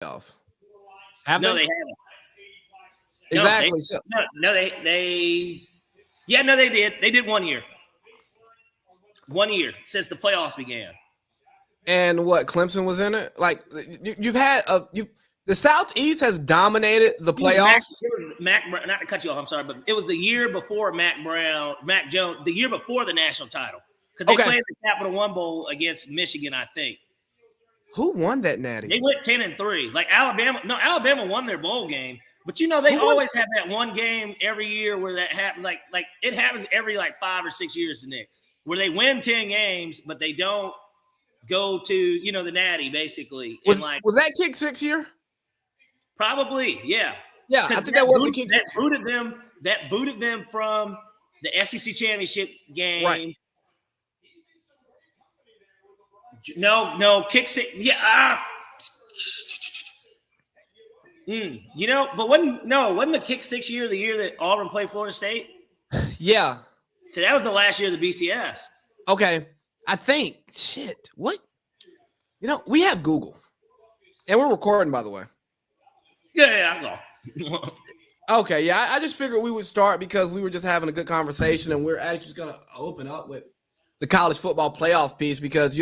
playoff. No, they haven't. Exactly. They did. They did 1 year. 1 year since the playoffs began. And what, Clemson was in it? Like the Southeast has dominated the playoffs. Mac, not to cut you off, I'm sorry, but it was the year before Mac Jones, the year before the national title. Because they played the Capital One Bowl against Michigan, I think. Who won that natty? They went 10-3. Like Alabama won their bowl game. But they always have that one game every year where that happens. Like it happens every 5 or 6 years, Nick, where they win 10 games, but they don't go to the natty basically. Was that kick 6 year? Probably, yeah. Yeah, I think that was the kick. That booted them from the SEC championship game. Right. No, kick six. Yeah. But wasn't the kick 6 year the year that Auburn played Florida State? Yeah. So that was the last year of the BCS. Okay. I think. Shit. What? We have Google. And we're recording, by the way. Yeah, I know. Okay, yeah. I just figured we would start because we were just having a good conversation, and we're actually just going to open up with the college football playoff piece because,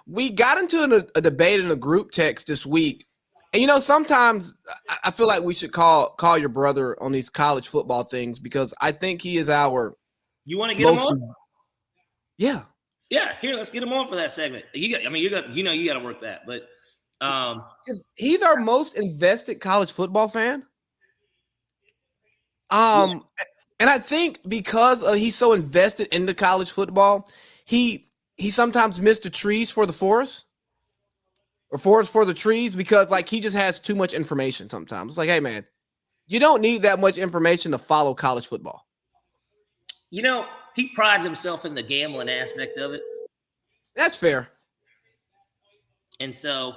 we got into a debate in a group text this week. And, sometimes I feel like we should call your brother on these college football things because I think he is our – You want to get him on? Yeah. Yeah, here, let's get him on for that segment. You got to work that, but he's our most invested college football fan. And I think because he's so invested into college football, he sometimes missed the trees for the forest or forest for the trees because he just has too much information sometimes. It's like, hey man, you don't need that much information to follow college football. He prides himself in the gambling aspect of it. That's fair. And so,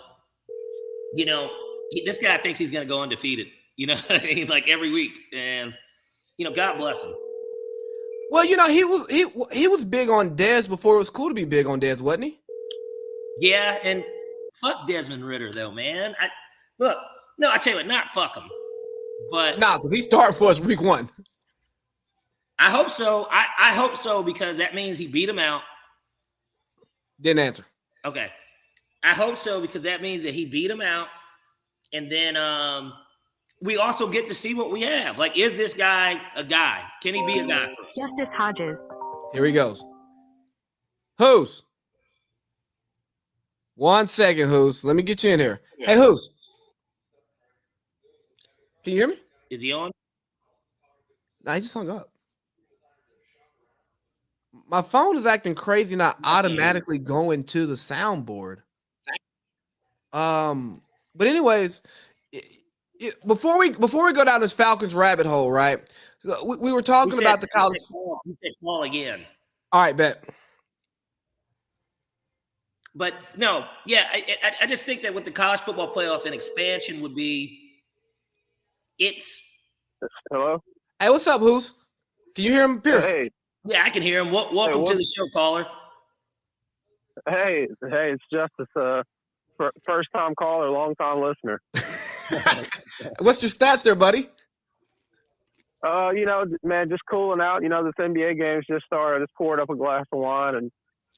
this guy thinks he's going to go undefeated, every week. And, God bless him. Well, he was big on Dez before it was cool to be big on Dez, wasn't he? Yeah, and fuck Desmond Ridder, though, man. I tell you what, not fuck him. But because he started for us week 1. I hope so. I hope so because that means he beat him out. Didn't answer. Okay. I hope so because that means that he beat him out. And then we also get to see what we have. Is this guy a guy? Can he be a guy for us? Justice Hodges. Here he goes. Who's? 1 second, Who's. Let me get you in here. Yeah. Hey, Who's? Can you hear me? Is he on? No, he just hung up. My phone is acting crazy, not automatically going to the soundboard. But anyways, before we go down this Falcons rabbit hole, right? We were talking about the college. He said call again. All right, bet. But no, yeah, I just think that with the college football playoff and expansion would be, it's. Hello. Hey, what's up, Who's? Can you hear him, Pierce? Hey. Yeah, I can hear him. Welcome to the show, caller. Hey, it's Justice. First time caller, long time listener. What's your stats there, buddy? Man, just cooling out. This NBA game's just started. Just poured up a glass of wine, and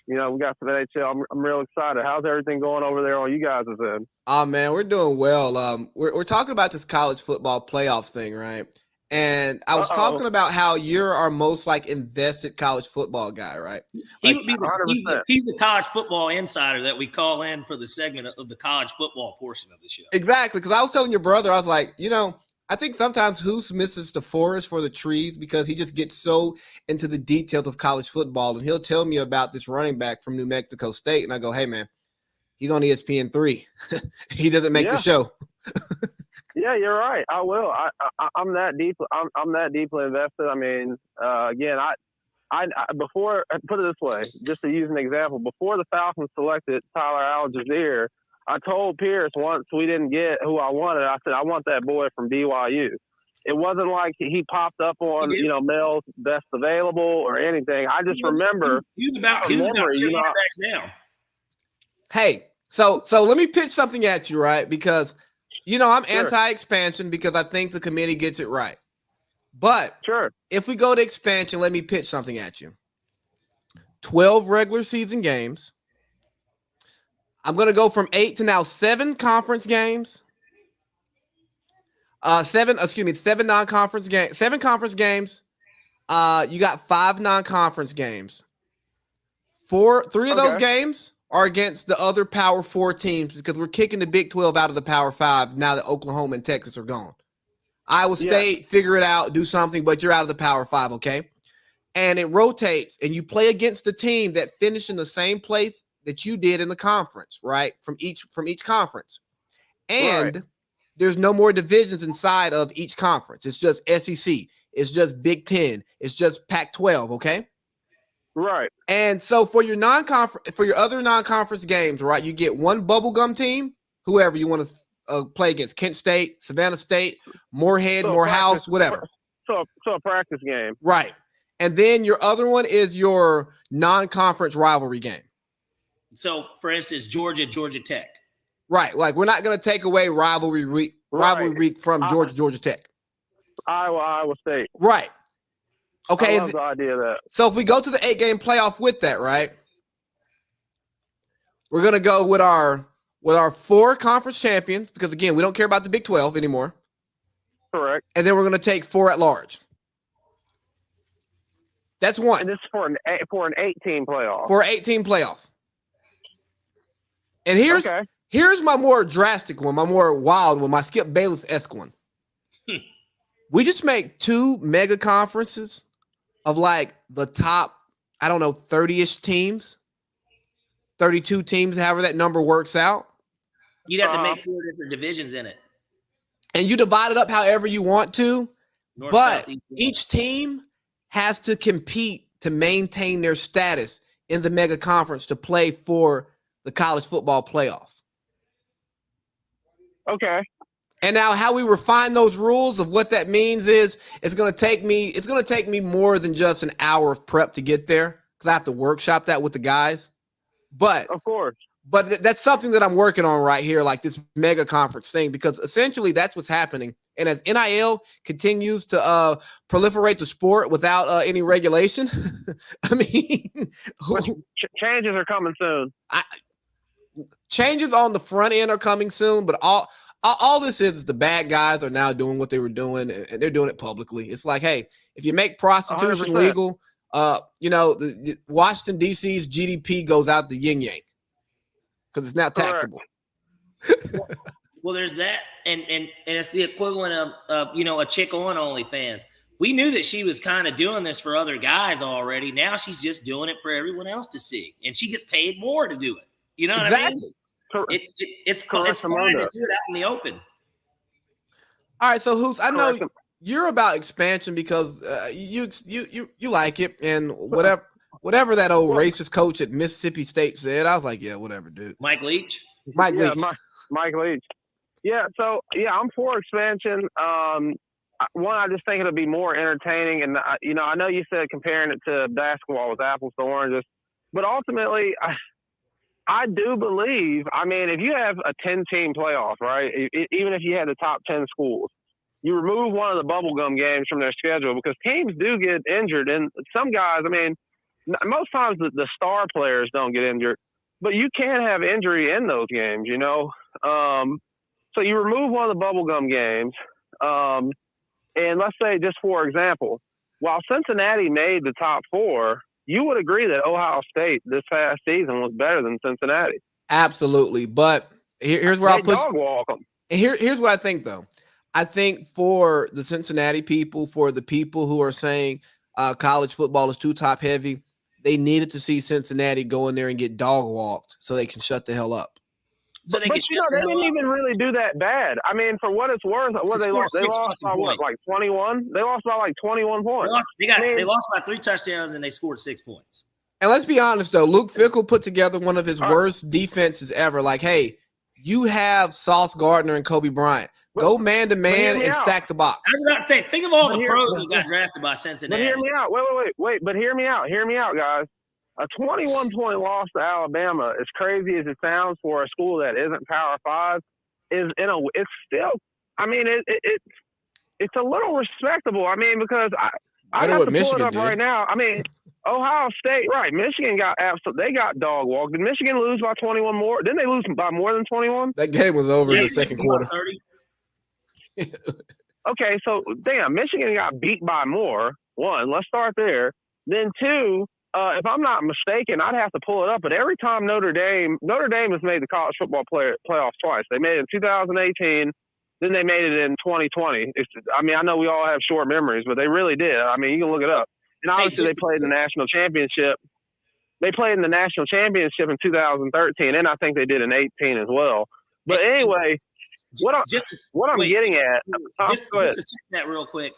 we got some NHL. I'm real excited. How's everything going over there on you guys' end? Oh man, we're doing well. We're talking about this college football playoff thing, right? And I was talking about how you're our most invested college football guy, right? He's the college football insider that we call in for the segment of the college football portion of the show. Exactly, because I was telling your brother, I was like, I think sometimes Hoos misses the forest for the trees because he just gets so into the details of college football, and he'll tell me about this running back from New Mexico State, and I go, hey man, he's on ESPN 3. He doesn't make the show. Yeah, you're right. I will. I'm that deep. I'm that deeply invested. I mean, again, I before, put it this way, just to use an example, before the Falcons selected Tyler Algier, I told Pierce once we didn't get who I wanted. I said I want that boy from BYU. It wasn't like he popped up on Mel's best available or anything. I just remember he's about two running backs now. Hey, so let me pitch something at you, right? Because I'm Sure. anti-expansion because I think the committee gets it right. But Sure. if we go to expansion, let me pitch something at you. 12 regular season games. I'm going to go from 8 to now 7 conference games. 7 non-conference games. 7 conference games. You got 5 non-conference games. 3 of those games are against the other Power 4 teams because we're kicking the Big 12 out of the Power 5 now that Oklahoma and Texas are gone. Iowa State, figure it out, do something, but you're out of the Power 5, okay? And it rotates, and you play against the team that finished in the same place that you did in the conference, right? From each conference. And there's no more divisions inside of each conference. It's just SEC. It's just Big 10. It's just Pac-12, okay? Right. And so for your other non-conference games, right, you get one bubblegum team, whoever you want to play against, Kent State, Savannah State, Moorhead, Morehouse, whatever. So a practice game. Right. And then your other one is your non-conference rivalry game. So, for instance, Georgia Tech. Right. Like, we're not going to take away rivalry week from Georgia Tech. Iowa State. Right. Okay. I love the idea of that. So if we go to the 8-game playoff with that, right, we're going to go with our 4 conference champions because, again, we don't care about the Big 12 anymore. Correct. And then we're going to take 4 at large. That's one. And this is for an 8-team playoff. For an 8-team playoff. And here's my more drastic one, my more wild one, my Skip Bayless-esque one. We just make 2 mega conferences of like the top, 30-ish teams, 32 teams, however that number works out. You'd have to make 4 different divisions in it. And you divide it up however you want to, North, but South, East, each team has to compete to maintain their status in the mega conference to play for the college football playoff. Okay. And now how we refine those rules of what that means is it's going to take me more than just an hour of prep to get there because I have to workshop that with the guys. But of course. But that's something that I'm working on right here, like this mega conference thing, because essentially that's what's happening. And as NIL continues to proliferate the sport without any regulation, I mean, changes are coming soon. Changes on the front end are coming soon, but all this is the bad guys are now doing what they were doing, and they're doing it publicly. It's like, hey, if you make prostitution 100%. legal, the Washington D.C.'s GDP goes out the yin yang because it's now taxable. Well, there's that, and it's the equivalent of a chick on OnlyFans. We knew that she was kind of doing this for other guys already. Now she's just doing it for everyone else to see, and she gets paid more to do it. You know what I mean? It's fine to do it out in the open. All right, so Hoops, I know you're about expansion because you like it, and whatever that old racist coach at Mississippi State said, I was like, yeah, whatever, dude. Mike Leach. Mike Leach. Yeah, so I'm for expansion. One, I just think it'll be more entertaining, and I know you said comparing it to basketball with apples to oranges, but ultimately, I do believe. I mean, if you have a 10-team playoff, right? Even if you had the top 10 schools, you remove one of the bubblegum games from their schedule because teams do get injured, and some guys. I mean, most times the star players don't get injured, but you can have injury in those games. So you remove one of the bubblegum games, and let's say, just for example, while Cincinnati made the top 4, you would agree that Ohio State this past season was better than Cincinnati. Absolutely, but here's where I'll put dog walk them. Here's what I think, though. I think for the Cincinnati people, for the people who are saying college football is too top heavy, they needed to see Cincinnati go in there and get dog walked so they can shut the hell up. So they they didn't even really do that bad. I mean, for what it's worth, they lost by what, like 21? They lost by like 21 points. They lost by 3 touchdowns and they scored 6 points. And let's be honest, though, Luke Fickell put together one of his worst defenses ever. Like, hey, you have Sauce Gardner and Kobe Bryant. Go man-to-man and stack the box. I was about to say, think of all the pros who got drafted by Cincinnati. But hear me out. Wait. But hear me out. Hear me out, guys. A 21-point loss to Alabama, as crazy as it sounds for a school that isn't Power 5, is it's still. I mean, it's a little respectable. I mean, because I got to pull it up right now. I mean, Ohio State, right? Michigan they got dog walked. Did Michigan lose by 21 more? Didn't they lose by more than 21? That game was over in the second quarter. Okay, so damn, Michigan got beat by more. One, let's start there. Then two, if I'm not mistaken, I'd have to pull it up. But every time Notre Dame has made the college football playoffs twice. They made it in 2018. Then they made it in 2020. I mean, I know we all have short memories, but they really did. I mean, you can look it up. And obviously, they played in the national championship. They played in the national championship in 2013, and I think they did in 18 as well. But anyway, what I'm getting at. Just to check that real quick.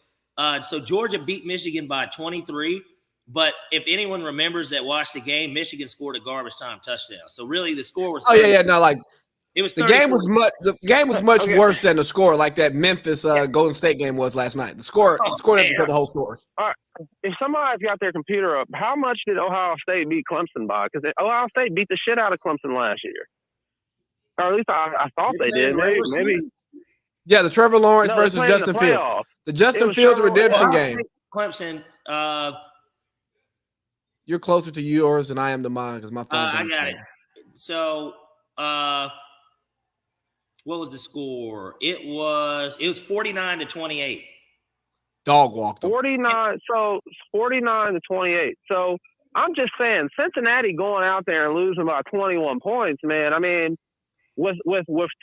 So Georgia beat Michigan by 23. But if anyone remembers that watched the game, Michigan scored a garbage time touchdown. So really, the score was. It was the game was much worse than the score, like that Memphis Golden State game was last night. The score doesn't tell the whole story. All right. If somebody's got their computer up, how much did Ohio State beat Clemson by? Because Ohio State beat the shit out of Clemson last year, or at least I thought they did. Maybe. Yeah, the Trevor Lawrence versus Justin Fields. The Justin Fields redemption game. Clemson. You're closer to yours than I am to mine because my phone. I got it. So. What was the score? It was 49-28. Dog walked them. 49. So 49-28. So I'm just saying, Cincinnati going out there and losing by 21 points, man. I mean, with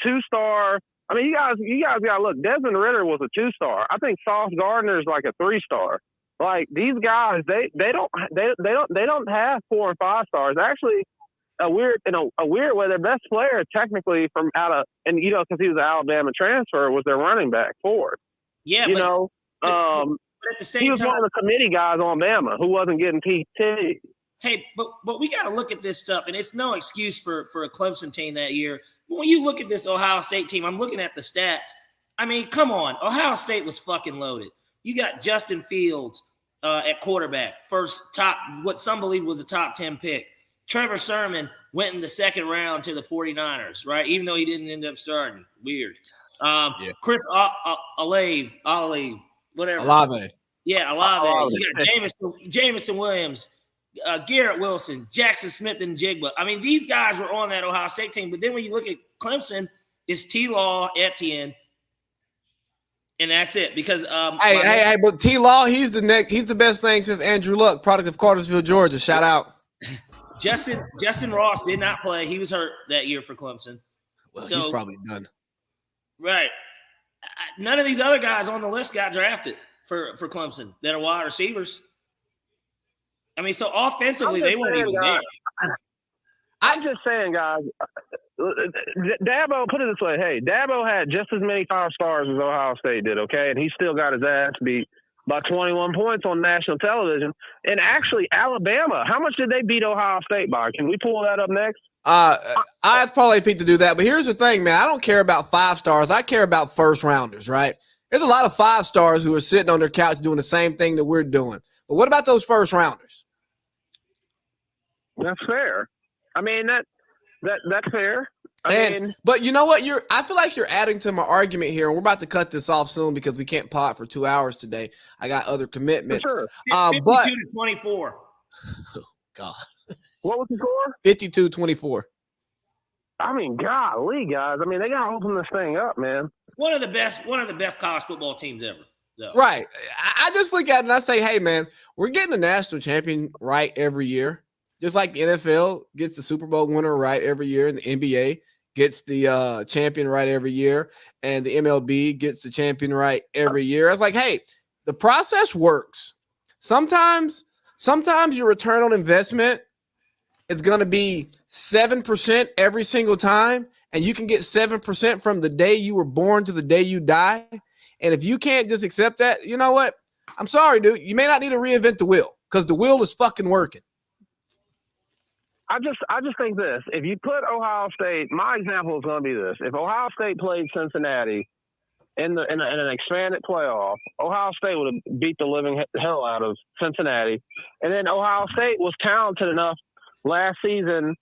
2-star. I mean, you guys got to look. Desmond Ridder was a 2-star. I think Sauce Gardner is like a 3-star. Like these guys, they don't have 4 and 5 stars. Actually. A weird way, their best player technically from because he was an Alabama transfer, was their running back Ford. Yeah, but at the same time, he was one of the committee guys on Bama who wasn't getting PT. Hey, but we got to look at this stuff, and it's no excuse for a Clemson team that year. When you look at this Ohio State team, I'm looking at the stats. I mean, come on, Ohio State was fucking loaded. You got Justin Fields at quarterback, what some believe was a top 10 pick. Trevor Sermon went in the second round to the 49ers, right? Even though he didn't end up starting. Weird. Chris Olave, whatever. Olave. Yeah, Olave. You got Jamison Williams, Garrett Wilson, Jackson Smith, and Jigba. I mean, these guys were on that Ohio State team. But then when you look at Clemson, it's T-Law, Etienne, and that's it. Because but T-Law, he's the best thing since Andrew Luck, product of Cartersville, Georgia. Shout out. Justin Ross did not play. He was hurt that year for Clemson. Well, he's probably done. Right. None of these other guys on the list got drafted for Clemson that are wide receivers. I mean, so offensively, they weren't even there. I'm just saying, guys, Dabo, put it this way. Hey, Dabo had just as many 5 stars as Ohio State did, okay? And he still got his ass beat by 21 points on national television. And actually, Alabama, how much did they beat Ohio State by? Can we pull that up next? I'd probably Pete to do that. But here's the thing, man. I don't care about 5 stars. I care about first rounders, right? There's a lot of 5 stars who are sitting on their couch doing the same thing that we're doing. But what about those first rounders? That's fair. I mean, that's fair. But you know what? I feel like you're adding to my argument here, and we're about to cut this off soon because we can't pod for 2 hours today. I got other commitments. For sure. 52-24. Oh, God. What was the score? 52-24. I mean, golly, guys. I mean, they got to open this thing up, man. One of the best college football teams ever. Though. Right. I just look at it and I say, hey, man, we're getting a national champion right every year. Just like the NFL gets the Super Bowl winner right every year, and the NBA gets the champion right every year, and the MLB gets the champion right every year. I was like, hey, the process works. Sometimes your return on investment is going to be 7% every single time, and you can get 7% from the day you were born to the day you die. And if you can't just accept that, you know what? I'm sorry, dude. You may not need to reinvent the wheel because the wheel is fucking working. I just think this. If you put Ohio State, my example is going to be this. If Ohio State played Cincinnati in an expanded playoff, Ohio State would have beat the living hell out of Cincinnati. And then Ohio State was talented enough last season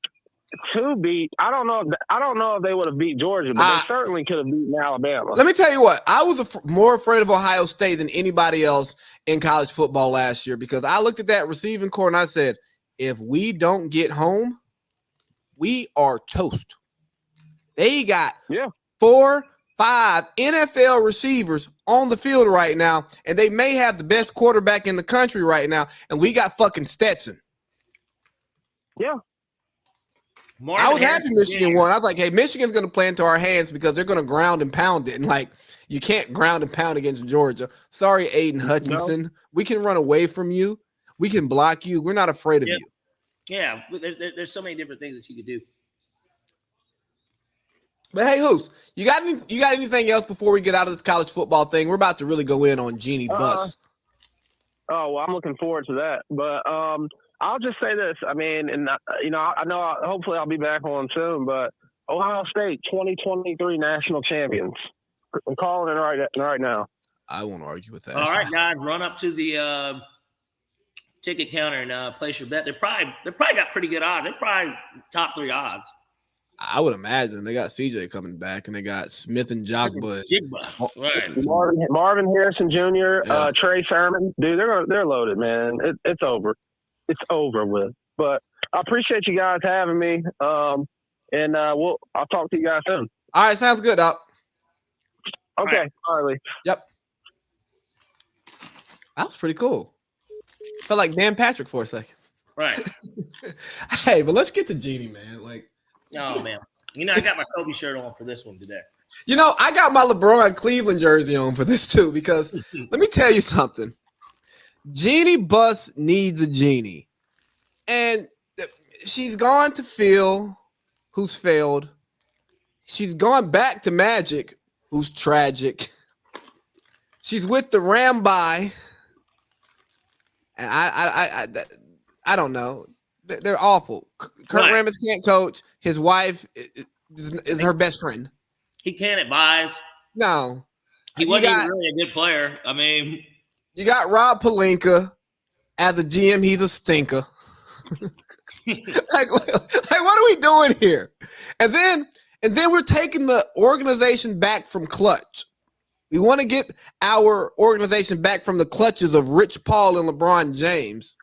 to beat. I don't know if they would have beat Georgia, but they certainly could have beaten Alabama. Let me tell you what. I was more afraid of Ohio State than anybody else in college football last year because I looked at that receiving core and I said, if we don't get home, we are toast. They got 4, 5 NFL receivers on the field right now, and they may have the best quarterback in the country right now, and we got fucking Stetson. Yeah. I was happy Michigan won. I was like, hey, Michigan's going to play into our hands because they're going to ground and pound it. And, like, you can't ground and pound against Georgia. Sorry, Aiden Hutchinson. No. We can run away from you. We can block you. We're not afraid of you. Yeah, there's so many different things that you could do. But, hey, Hoos, you got anything else before we get out of this college football thing? We're about to really go in on Jeannie Bus. Oh, well, I'm looking forward to that. But I'll just say this. I mean, and I know hopefully I'll be back on soon, but Ohio State 2023 national champions. I'm calling it right now. I won't argue with that. All right, guys, run up to the ticket counter and place your bet. They probably got pretty good odds. They're probably top 3 odds. I would imagine they got CJ coming back and they got Smith and Jogba. Right. Marvin Harrison Jr., Trey Sermon. Dude, they're loaded, man. It's over. It's over with. But I appreciate you guys having me. And I'll talk to you guys soon. All right, sounds good, Doc. Okay, all right. Yep. That was pretty cool. Felt like Dan Patrick for a second. Right. Hey, but let's get to Genie, man. Like, oh man. I got my Kobe shirt on for this one today. I got my LeBron Cleveland jersey on for this too, because let me tell you something. Jeannie Bus needs a genie. And she's gone to Phil, who's failed. She's gone back to Magic, who's tragic. She's with the Ramby. And I don't know. They're awful. Kurt Rambis can't coach. His wife is her best friend. He can't advise. No. He wasn't even really a good player. I mean, you got Rob Pelinka as a GM. He's a stinker. like, what are we doing here? And then we're taking the organization back from clutch. We want to get our organization back from the clutches of Rich Paul and LeBron James.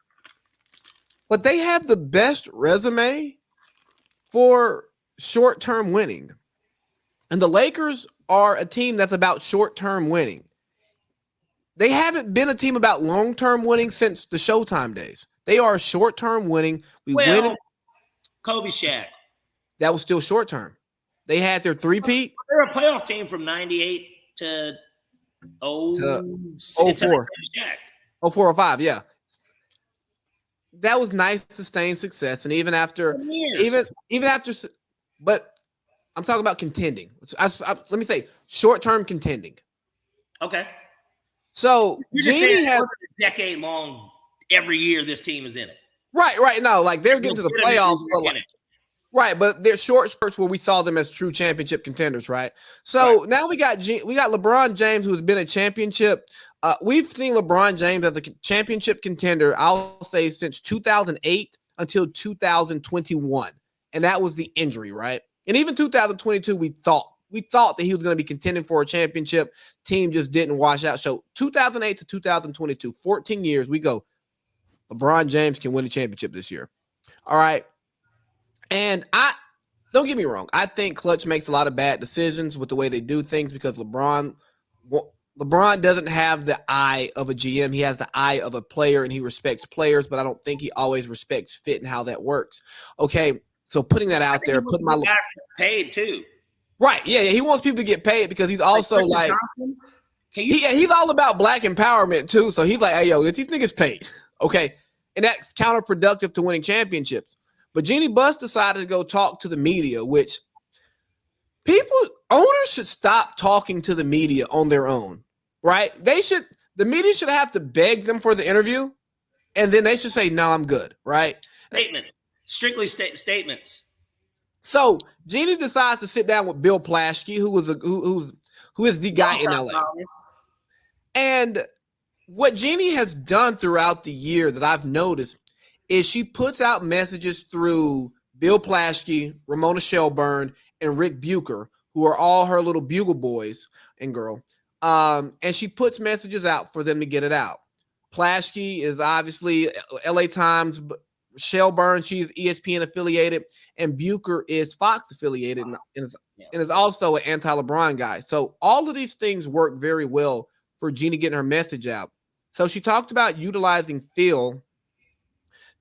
But they have the best resume for short-term winning. And the Lakers are a team that's about short-term winning. They haven't been a team about long-term winning since the Showtime days. They are short-term winning. Win. Kobe Shaq. That was still short-term. They had their three-peat. They're a playoff team from 98 to 04. 04, 05, yeah. That was nice, sustained success. And even after, but I'm talking about contending. Let me say short-term contending. Okay. So Jeannie has a decade long. Every year, this team is in it. Right. No, like they're getting to the playoffs, but they're short spurts where we saw them as true championship contenders, right? So now we got LeBron James, who's been a championship. We've seen LeBron James as a championship contender, I'll say, since 2008 until 2021. And that was the injury, right? And even 2022, we thought that he was going to be contending for a championship. Team just didn't wash out. So 2008 to 2022, 14 years, we go, LeBron James can win a championship this year. All right. And don't get me wrong. I think Clutch makes a lot of bad decisions with the way they do things because LeBron doesn't have the eye of a GM. He has the eye of a player, and he respects players, but I don't think he always respects fit and how that works. Okay, so putting that out there, putting my guys paid too. Right, yeah, he wants people to get paid because he's also he's all about black empowerment too. So he's like, hey, yo, let these niggas paid, okay, and that's counterproductive to winning championships. But Jeannie Buss decided to go talk to the media, which owners should stop talking to the media on their own, right? The media should have to beg them for the interview, and then they should say, no, I'm good, right? Statements, strictly statements. So Jeannie decides to sit down with Bill Plaschke, who is the guy in LA. And what Jeannie has done throughout the year that I've noticed is she puts out messages through Phil Plaschke, Ramona Shelburne, and Rick Bucher, who are all her little bugle boys and girl. And she puts messages out for them to get it out. Plaschke is obviously LA Times. Shelburne, she's ESPN affiliated, and Bucher is Fox affiliated, and is also an anti-LeBron guy. So all of these things work very well for Jeannie getting her message out. So she talked about utilizing Phil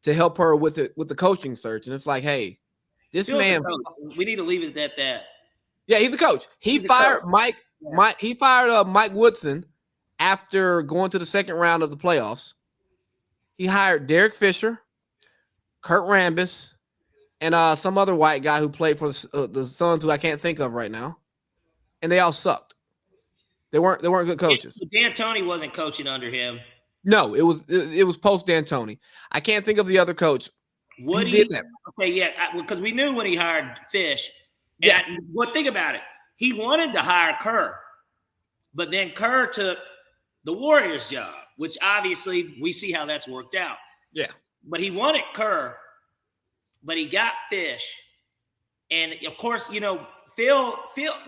to help her with the coaching search, and it's like, hey, this Phil's man, we need to leave it at that. Yeah, he's a coach. He fired Mike. He fired Mike Woodson after going to the second round of the playoffs. He hired Derek Fisher, Kurt Rambis, and some other white guy who played for the Suns, who I can't think of right now, and they all sucked. They weren't good coaches. D'Antoni wasn't coaching under him. No, it was post D'Antoni. I can't think of the other coach. Woody did that. Okay, yeah, because we knew when he hired Fish. Yeah. Think about it. He wanted to hire Kerr, but then Kerr took the Warriors job, which obviously we see how that's worked out. Yeah. But he wanted Kerr, but he got Fish. And of course, Phil,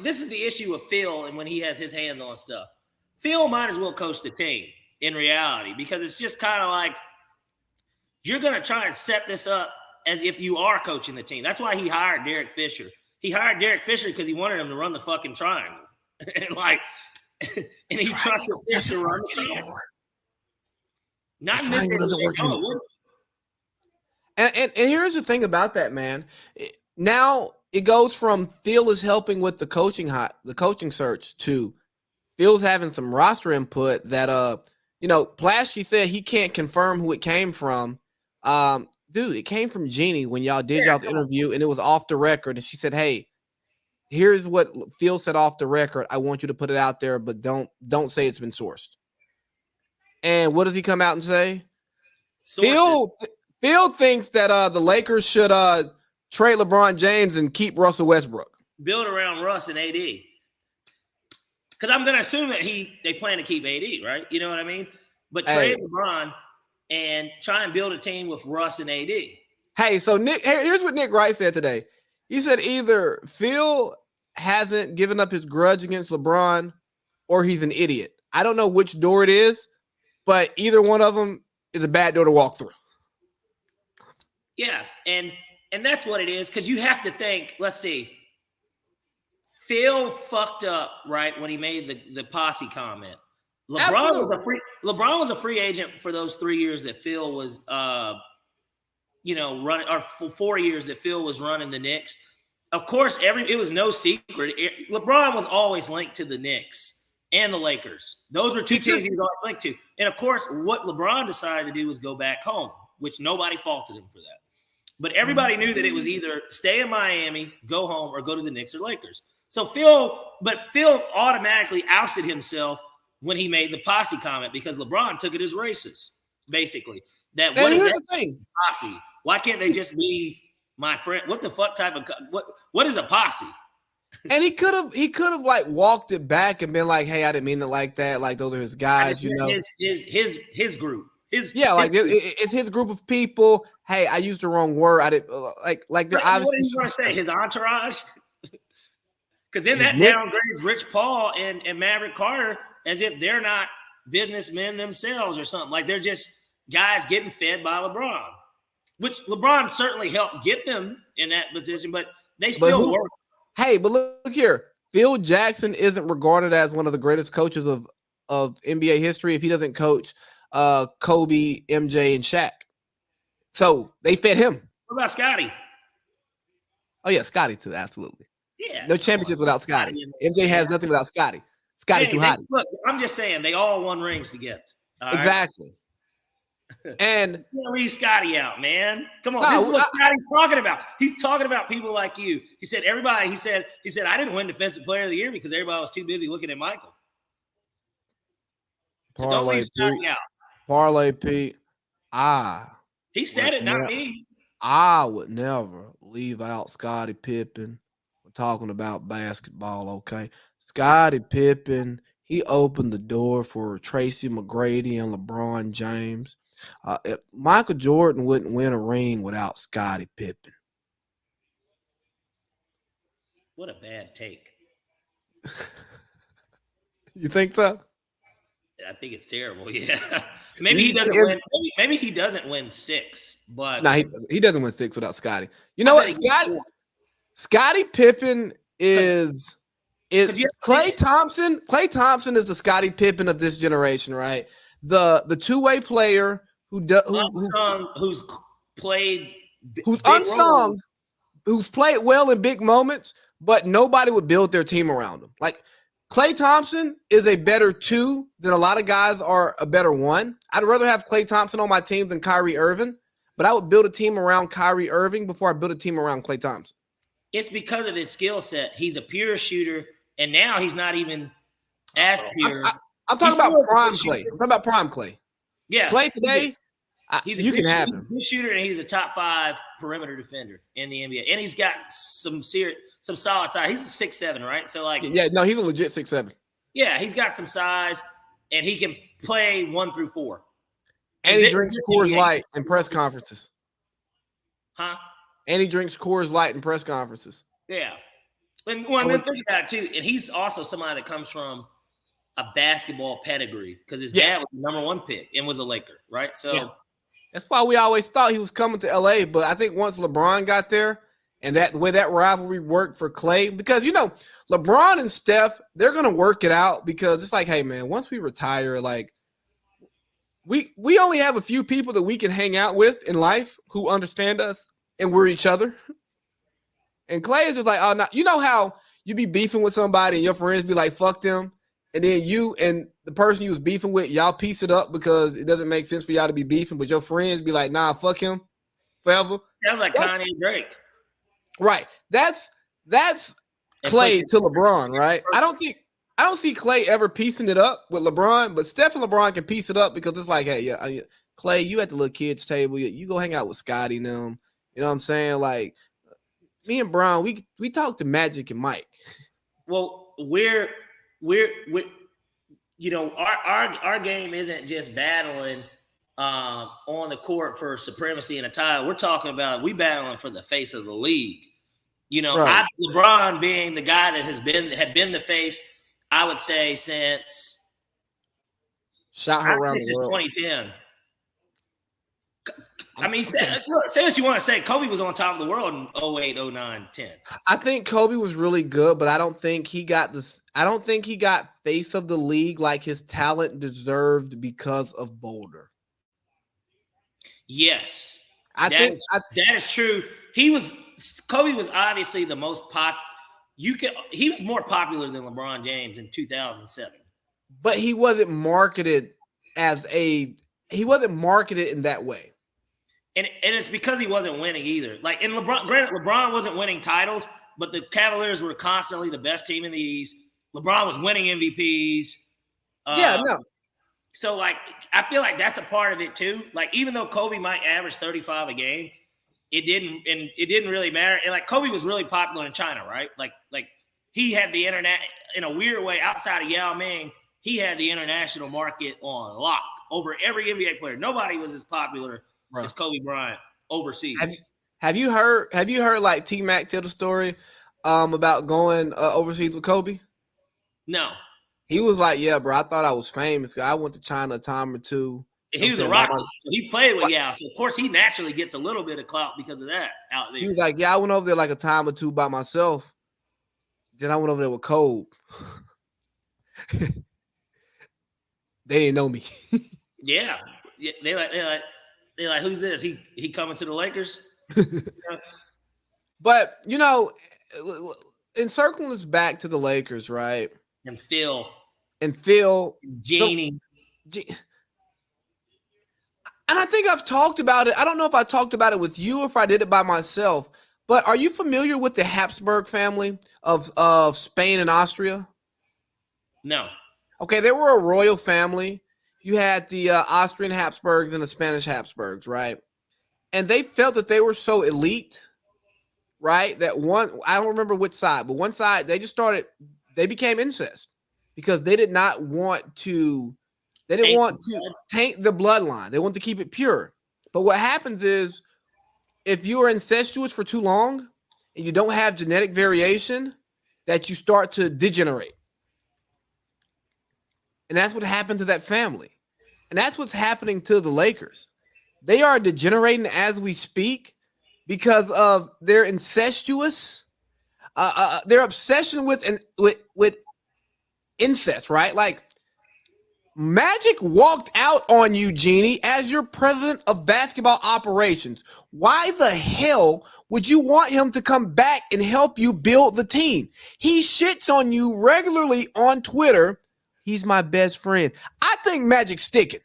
this is the issue with Phil, and when he has his hands on stuff. Phil might as well coach the team in reality, because it's just kind of like you're going to try and set this up as if you are coaching the team. That's why he hired Derek Fisher. He hired Derek Fisher because he wanted him to run the fucking triangle. and he trusted Fish to run the triangle. Not the triangle doesn't work anymore. And here's the thing about that, man. Now it goes from Phil is helping with the coaching search to Phil's having some roster input that Plaschke said he can't confirm who it came from. Dude, it came from Jeannie when y'all did y'all's interview, and it was off the record. And she said, hey, here's what Phil said off the record. I want you to put it out there, but don't say it's been sourced. And what does he come out and say? Phil thinks that the Lakers should trade LeBron James and keep Russell Westbrook. Build around Russ and AD. Because I'm going to assume that they plan to keep AD, right? You know what I mean? But trade LeBron and try and build a team with Russ and AD. Hey, so here's what Nick Wright said today. He said either Phil hasn't given up his grudge against LeBron or he's an idiot. I don't know which door it is, but either one of them is a bad door to walk through. Yeah, and that's what it is, because you have to think, let's see, Phil fucked up, right, when he made the posse comment. LeBron was a free agent for those 3 years that Phil was, running, or for 4 years that Phil was running the Knicks. Of course, it was no secret. LeBron was always linked to the Knicks and the Lakers. Those were two teams he was always linked to. And of course, what LeBron decided to do was go back home, which nobody faulted him for that. But everybody knew that it was either stay in Miami, go home, or go to the Knicks or Lakers. So Phil automatically ousted himself when he made the posse comment, because LeBron took it as racist, basically. Here's the thing. Posse? Why can't they just be my friend? What the fuck type of what is a posse? And he could have like walked it back and been like, hey, I didn't mean it like that. Like those are his guys, his group. It's his group of people. Hey, I used the wrong word. I didn't like they're obviously. What do you want to say? His entourage? Because then that downgrades Rich Paul and Maverick Carter as if they're not businessmen themselves or something. Like they're just guys getting fed by LeBron, which LeBron certainly helped get them in that position, but they still work. Hey, but look here. Phil Jackson isn't regarded as one of the greatest coaches of NBA history if he doesn't coach Kobe, MJ, and Shaq. So they fed him. What about Scotty? Oh, yeah, Scotty too, absolutely. Yeah. No championships without Scotty. MJ has nothing without Scotty. Scotty too hot. Look, I'm just saying they all won rings together. Exactly. Right? And you can't leave Scotty out, man. Come on. This is what Scotty's talking about. He's talking about people like you. He said, he said, I didn't win Defensive Player of the Year because everybody was too busy looking at Michael. So don't leave Scotty out. Parlay Pete. He said it, not me. I would never leave out Scottie Pippen. We're talking about basketball, okay? Scottie Pippen, he opened the door for Tracy McGrady and LeBron James. Michael Jordan wouldn't win a ring without Scottie Pippen. What a bad take. You think so? I think it's terrible. Yeah. Maybe he doesn't win. Maybe he doesn't win 6, but nah, he doesn't win 6 without Scotty. You know what? Scotty Pippen is Klay Thompson. Klay Thompson is the Scottie Pippen of this generation, right? The two-way player who's played, who's unsung, who's played well in big moments, but nobody would build their team around him. Like Klay Thompson is a better 2 than a lot of guys are a better 1. I'd rather have Klay Thompson on my team than Kyrie Irving, but I would build a team around Kyrie Irving before I build a team around Klay Thompson. It's because of his skill set. He's a pure shooter, and now he's not even as pure. I'm talking about prime Klay. I'm talking about prime Klay. Yeah. Klay today, you can have him. He's a good shooter, and he's a top 5 perimeter defender in the NBA. And he's got some solid size. He's a 6'7", right? So, like, yeah, no, he's a legit 6'7". Yeah, he's got some size, and he can play 1 through 4. And he drinks Coors Light in press conferences. Huh? And he drinks Coors Light in press conferences. Yeah. And then think about it, too. And he's also somebody that comes from a basketball pedigree because his dad was the number 1 pick and was a Laker, right? So that's why we always thought he was coming to LA. But I think once LeBron got there and the way that rivalry worked for Klay, because, LeBron and Steph, they're going to work it out because it's like, hey, man, once we retire, like, we only have a few people that we can hang out with in life who understand us. And we're each other. And Klay is just like, oh, no. You know how you be beefing with somebody and your friends be like, fuck them. And then you and the person you was beefing with, y'all piece it up because it doesn't make sense for y'all to be beefing. But your friends be like, nah, fuck him forever. Sounds like Kanye and Drake. Right. That's Klay to LeBron, right? I don't see Klay ever piecing it up with LeBron, but Steph and LeBron can piece it up because it's like, hey, Klay, you at the little kids table, you go hang out with Scotty and them. You know what I'm saying? Like me and Brown, we talk to Magic and Mike. Well, we're our game isn't just battling on the court for supremacy and a title. We're talking about we battling for the face of the league. Right. LeBron being the guy that had been the face, I would say since around the world. 2010. I mean, say what you want to say. Kobe was on top of the world in 08, 09, 10. I think Kobe was really good, but I don't think he got this. I don't think he got face of the league like his talent deserved because of Boulder. Yes, that is true. Kobe was obviously the most he was more popular than LeBron James in 2007. But he wasn't marketed he wasn't marketed in that way. And it's because he wasn't winning either. Like, and LeBron wasn't winning titles, but the Cavaliers were constantly the best team in the East. LeBron was winning MVPs. So, like, I feel like that's a part of it too. Like, even though Kobe might average 35 a game, it didn't really matter. And like, Kobe was really popular in China, right? Like he had the internet in a weird way outside of Yao Ming. He had the international market on lock over every NBA player. Nobody was as popular as Kobe Bryant overseas. Have you heard like T-Mac tell the story about going overseas with Kobe? No. He was like, yeah, bro, I thought I was famous. I went to China a time or two. He was a rocker, so he played with Yao. So, of course, he naturally gets a little bit of clout because of that out there. He was like, yeah, I went over there like a time or two by myself. Then I went over there with Kobe. They didn't know me. Yeah. They like, who's this? He coming to the Lakers? But, encircling this back to the Lakers, right? And Phil. Jeanie. And I think I've talked about it. I don't know if I talked about it with you or if I did it by myself. But are you familiar with the Habsburg family of Spain and Austria? No. Okay, they were a royal family. You had the Austrian Habsburgs and the Spanish Habsburgs, right? And they felt that they were so elite, right? That I don't remember which side, but one side, they became incest because they did not want to, taint the bloodline. They wanted to keep it pure. But what happens is if you are incestuous for too long and you don't have genetic variation, that you start to degenerate. And that's what happened to that family. And that's what's happening to the Lakers. They are degenerating as we speak because of their incestuous, their obsession with incest, right? Like Magic walked out on you, Jeannie, as your president of basketball operations. Why the hell would you want him to come back and help you build the team? He shits on you regularly on Twitter. He's my best friend. I think Magic's sticking.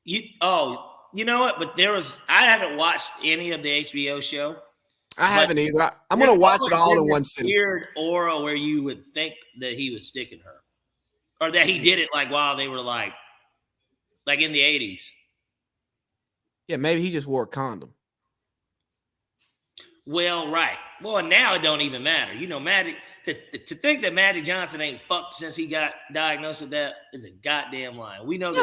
You know what? But I haven't watched any of the HBO show. I haven't either. I'm going to watch it all in one sitting. Weird aura where you would think that he was sticking her. Or that he did it like while they were like in the 80s. Yeah, maybe he just wore a condom. Well, right. Well, now it don't even matter. You know, Magic, to think that Magic Johnson ain't fucked since he got diagnosed with that is a goddamn lie. We know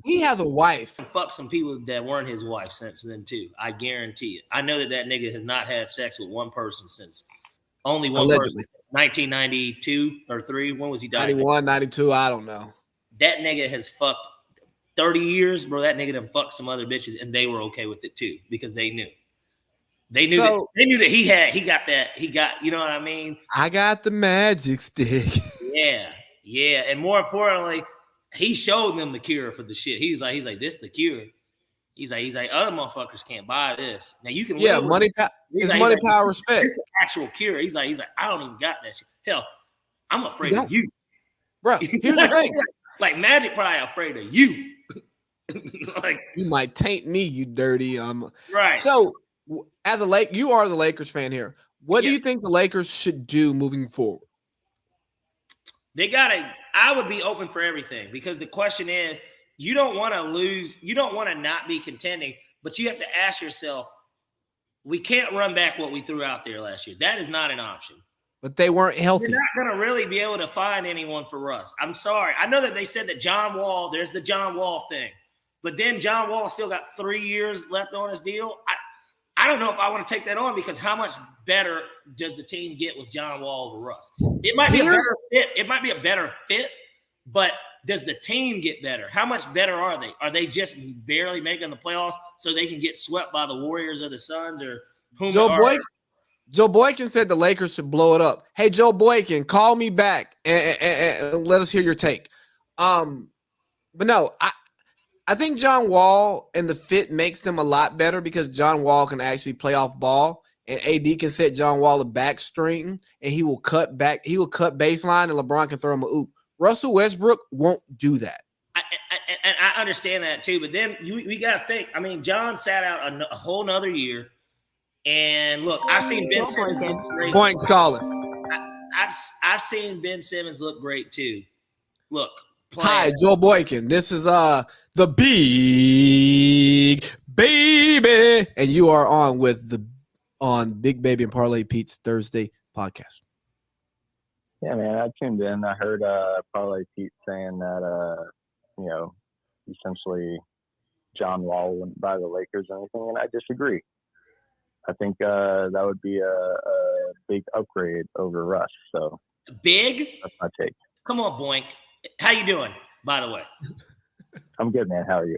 he has a wife. Fucked some people that weren't his wife since then too. I guarantee it. I know that nigga has not had sex with one person since only one allegedly. Person. 1992 or 3. When was he diagnosed? 91, 92, I don't know. That nigga has fucked 30 years, bro. That nigga done fucked some other bitches, and they were okay with it too because they knew. They knew that he got, you know what I mean? I got the magic stick. Yeah. And more importantly, he showed them the cure for the shit. He's like, this the cure. He's like, other motherfuckers can't buy this. Now you can money, power, respect. It's the actual cure. He's like, I don't even got that shit. Hell, I'm afraid of you. Bro, here's the thing. Like Magic probably afraid of you. Like you might taint me, you dirty right. So as you are the Lakers fan here. What do you think the Lakers should do moving forward? I would be open for everything because the question is, you don't want to lose. You don't want to not be contending, but you have to ask yourself, we can't run back what we threw out there last year. That is not an option. But they weren't healthy. You're not going to really be able to find anyone for Russ. I'm sorry. I know that they said that John Wall, there's the John Wall thing. But then John Wall still got 3 years left on his deal. I don't know if I want to take that on because how much better does the team get with John Wall over Russ? It might be a better fit. It might be a better fit, but does the team get better? How much better are they? Are they just barely making the playoffs so they can get swept by the Warriors or the Suns or whomever? Joe Boykin said the Lakers should blow it up. Hey, Joe Boykin, call me back and let us hear your take. But no, I think John Wall and the fit makes them a lot better because John Wall can actually play off ball and AD can set John Wall a back string and he will cut back. He will cut baseline and LeBron can throw him a oop. Russell Westbrook won't do that. I understand that too, but then we got to think. I mean, John sat out a whole nother year, and look, I've seen Ben Simmons look great. Points calling. I've seen Ben Simmons look great too. Look, hi, Joe Boykin. This is the Big Baby, and you are on Big Baby and Parlay Pete's Thursday podcast. Yeah, man, I tuned in. I heard Parlay Pete saying that, essentially John Wall wouldn't buy the Lakers or anything, and I disagree. I think that would be a big upgrade over Russ. So big? That's my take. Come on, Boink. How you doing, by the way? I'm good, man. How are you?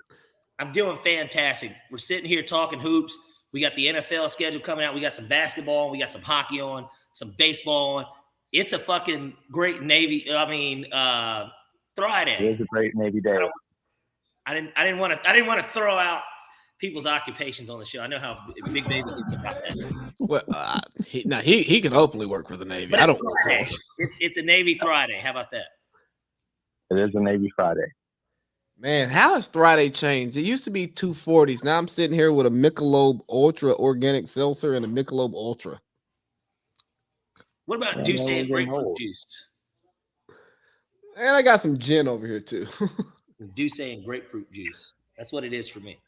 I'm doing fantastic. We're sitting here talking hoops. We got the NFL schedule coming out. We got some basketball. We got some hockey on, some baseball on. It's a fucking great Friday. It is a great Navy day. I didn't want to throw out people's occupations on the show. I know how Big Baby gets about that. Well, he can openly work for the Navy. But I don't. It's a Navy Friday. How about that? It is a Navy Friday. Man, how has Friday changed? It used to be 240s. Now I'm sitting here with a Michelob Ultra organic seltzer and a Michelob Ultra. What about Douce and grapefruit juice? And I got some gin over here too. Douce and grapefruit juice. That's what it is for me.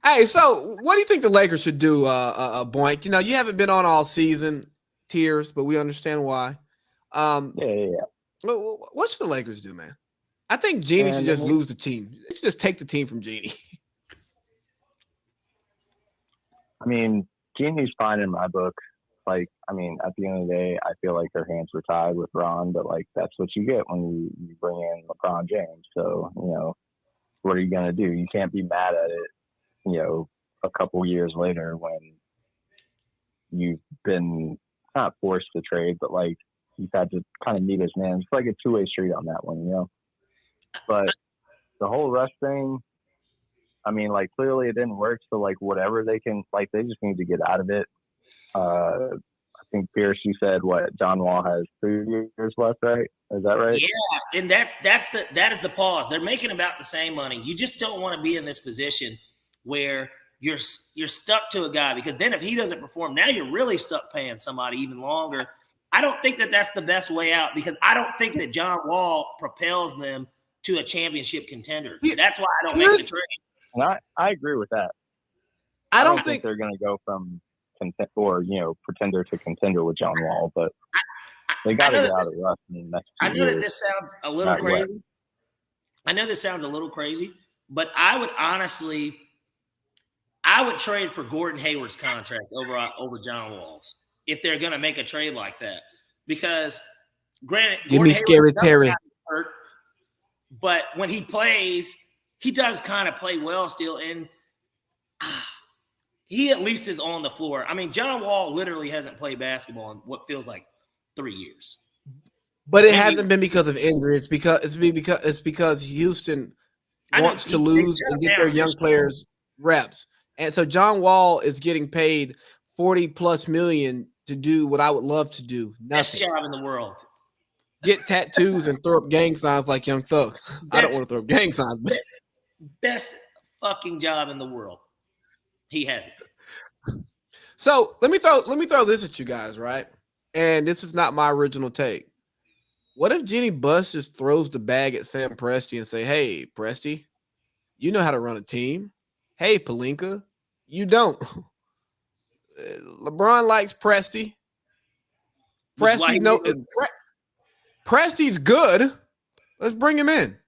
Hey, so what do you think the Lakers should do, Boink? You haven't been on all season, Tears, but we understand why. Yeah. What should the Lakers do, man? I think Genie should just lose the team. They should just take the team from Genie. I mean, Genie's fine in my book. like, I mean, at the end of the day, I feel like their hands were tied with Ron, but like that's what you get when you bring in LeBron James. So, what are you gonna do? You can't be mad at it, a couple years later when you've been not forced to trade, but like you've had to kind of meet his man. It's like a two-way street on that one. But the whole Russ thing, I mean, like clearly it didn't work. So like whatever they can, like they just need to get out of it. I think Pierce, you said what? John Wall has 3 years left, right? Is that right? Yeah, and that is the pause. They're making about the same money. You just don't want to be in this position where you're stuck to a guy, because then if he doesn't perform, now you're really stuck paying somebody even longer. I don't think that that's the best way out, because I don't think that John Wall propels them to a championship contender. That's why I don't make the trade. And I agree with that. I don't think they're going to go from pretender to contender with John Wall, but they got to get out of Russ in the next 2 years. I know that this sounds a little crazy. I know this sounds a little crazy, but I would trade for Gordon Hayward's contract over John Wall's if they're going to make a trade like that. Because, granted, give me Scary Terry. Hurt, but when he plays, he does kind of play well still, and he at least is on the floor. I mean, John Wall literally hasn't played basketball in what feels like 3 years. But it hasn't been because of injury. It's because Houston wants to lose and get their young players reps. And so John Wall is getting paid $40+ million to do what I would love to do. Nothing. Best job in the world. Get tattoos and throw up gang signs like Young Thug. I don't want to throw up gang signs. But best fucking job in the world. He has it. So let me throw this at you guys, right? And this is not my original take. What if Jeannie Buss just throws the bag at Sam Presti and say, "Hey, Presti, you know how to run a team. Hey, Pelinka, you don't. LeBron likes Presti. Presti's good. Let's bring him in."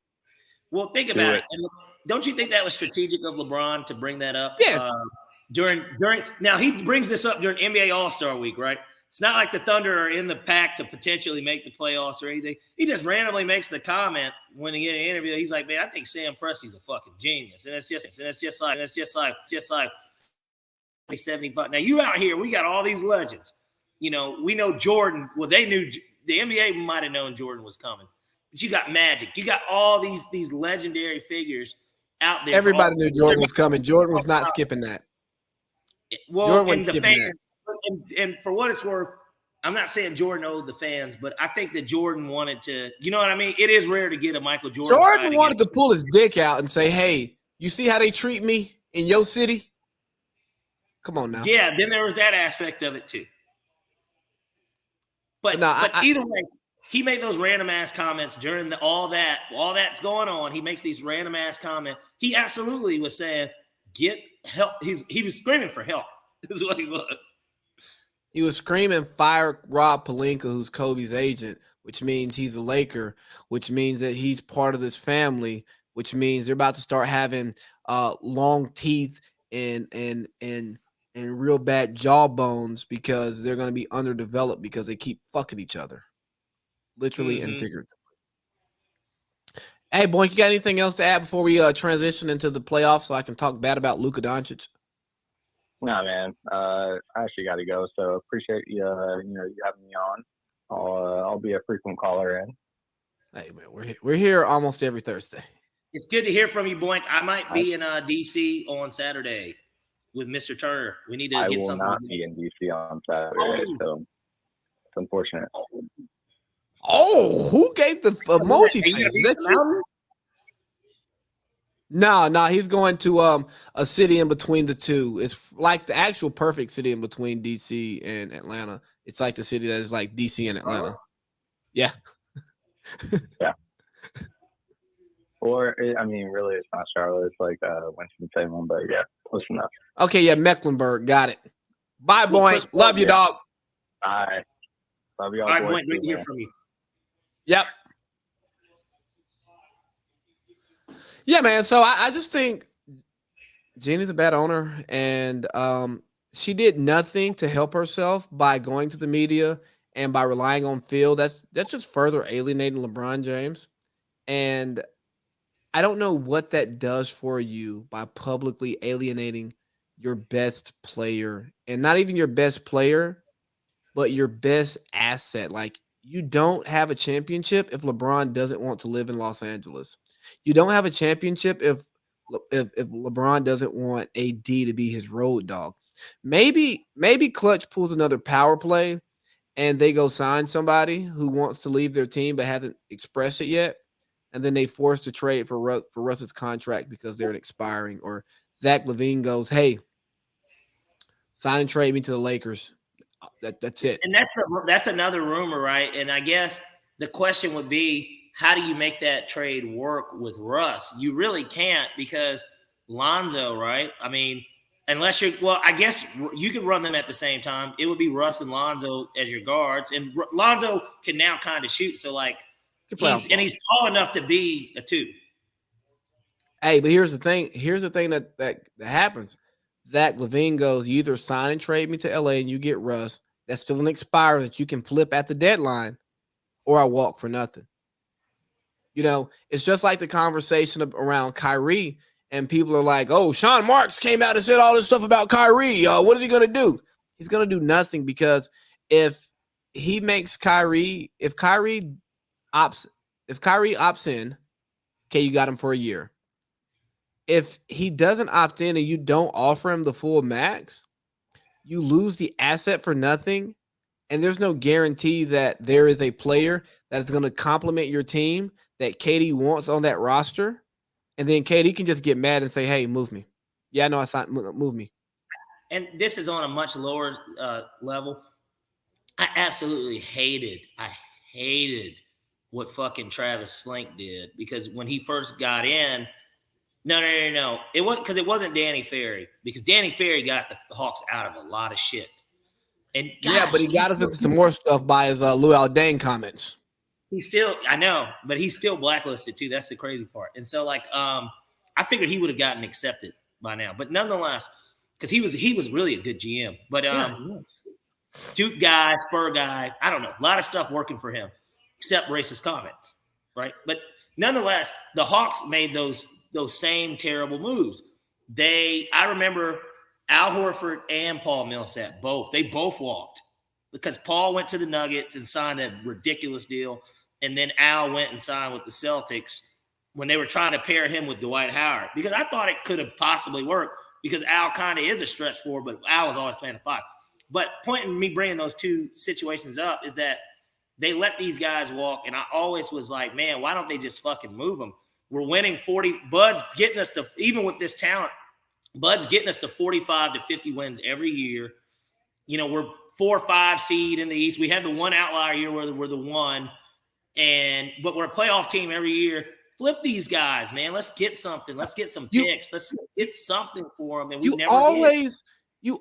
Well, think about it. And don't you think that was strategic of LeBron to bring that up? Yes. During now he brings this up during NBA All-Star Week, right? It's not like the Thunder are in the pack to potentially make the playoffs or anything. He just randomly makes the comment when he get an interview. He's like, "Man, I think Sam Presti's a fucking genius," and it's just like 75. Now you out here, we got all these legends. We know Jordan. Well, they knew the NBA might have known Jordan was coming, but you got Magic. You got all these legendary figures out there. Everybody knew Jordan was coming. Jordan was not skipping that. Well, Jordan wasn't skipping that. And for what it's worth, I'm not saying Jordan owed the fans, but I think that Jordan wanted to, you know what I mean? It is rare to get a Michael Jordan. Jordan wanted to pull his dick out and say, "Hey, you see how they treat me in your city? Come on now." Yeah, then there was that aspect of it too. But either way, he made those random ass comments during all that's going on. He makes these random ass comments. He absolutely was saying, "Get help." He was screaming for help. Is what he was. He was screaming, "Fire Rob Pelinka, who's Kobe's agent," which means he's a Laker, which means that he's part of this family, which means they're about to start having long teeth and real bad jawbones because they're going to be underdeveloped because they keep fucking each other, literally and figuratively. Hey, Boink, you got anything else to add before we transition into the playoffs so I can talk bad about Luka Doncic? No, man. I actually got to go, so appreciate you having me on. I'll be a frequent caller in. Hey, man, we're here almost every Thursday. It's good to hear from you, Boink. I might be in DC on Saturday with Mr. Turner. We need to get something. I will not be in DC on Saturday, so it's unfortunate. Oh, who gave the emoji face? No, he's going to a city in between the two. It's like the actual perfect city in between DC and Atlanta. It's like the city that is like DC and Atlanta. Yeah. Yeah. Or, really, it's not Charlotte. It's like Winston-Salem, but yeah, close enough. Okay, yeah, Mecklenburg. Got it. Bye, boy. Love you, dog. Bye. Love you all. All right, boy. Great to hear from you. Yep. Yeah, man. So I just think Jeannie's a bad owner, and she did nothing to help herself by going to the media and by relying on Phil. That's just further alienating LeBron James. And I don't know what that does for you by publicly alienating your best player, and not even your best player, but your best asset. Like, you don't have a championship if LeBron doesn't want to live in Los Angeles. You don't have a championship if LeBron doesn't want AD to be his road dog. Maybe Clutch pulls another power play and they go sign somebody who wants to leave their team but hasn't expressed it yet, and then they force to trade for Russ's contract because they're an expiring. Or Zach LaVine goes, "Hey, sign and trade me to the Lakers." That's it. And that's another rumor, right? And I guess the question would be, how do you make that trade work with Russ? You really can't, because Lonzo, right? I mean, unless I guess you could run them at the same time. It would be Russ and Lonzo as your guards, and Lonzo can now kind of shoot. So like, he's tall enough to be a 2. Hey, but here's the thing. Here's the thing that happens. Zach LaVine goes, "You either sign and trade me to LA and you get Russ. That's still an expire that you can flip at the deadline, or I walk for nothing." You know, it's just like the conversation around Kyrie, and people are like, "Oh, Sean Marks came out and said all this stuff about Kyrie. What is he gonna do?" He's gonna do nothing, because if Kyrie opts in, okay, you got him for a year. If he doesn't opt in and you don't offer him the full max, you lose the asset for nothing. And there's no guarantee that there is a player that's going to complement your team that KD wants on that roster. And then KD can just get mad and say, "Hey, move me." Yeah, no, I signed, move me. And this is on a much lower level. I absolutely hated what fucking Travis Slink did, because when he first got in, no. It wasn't Danny Ferry, because Danny Ferry got the Hawks out of a lot of shit. And gosh, yeah, but he got us into some more stuff by his Lou Aldain comments. I know, but he's still blacklisted too. That's the crazy part. And so, like, I figured he would have gotten accepted by now, but nonetheless, because he was really a good GM. But Duke guy, Spur guy, I don't know, a lot of stuff working for him, except racist comments, right? But nonetheless, the Hawks made those same terrible moves. I remember Al Horford and Paul Millsap they both walked, because Paul went to the Nuggets and signed a ridiculous deal, and then Al went and signed with the Celtics when they were trying to pair him with Dwight Howard, because I thought it could have possibly worked, because Al kind of is a stretch forward, but Al was always playing a 5. But pointing me bringing those two situations up is that they let these guys walk, and I always was like, man, why don't they just fucking move them? We're winning 40. Bud's getting us to, even with this talent, Bud's getting us to 45 to 50 wins every year. You know, we're 4 or 5 seed in the East. We had the one outlier year where we're the 1, but we're a playoff team every year. Flip these guys, man. Let's get something. Let's get some picks. Let's get something for them. And we never did.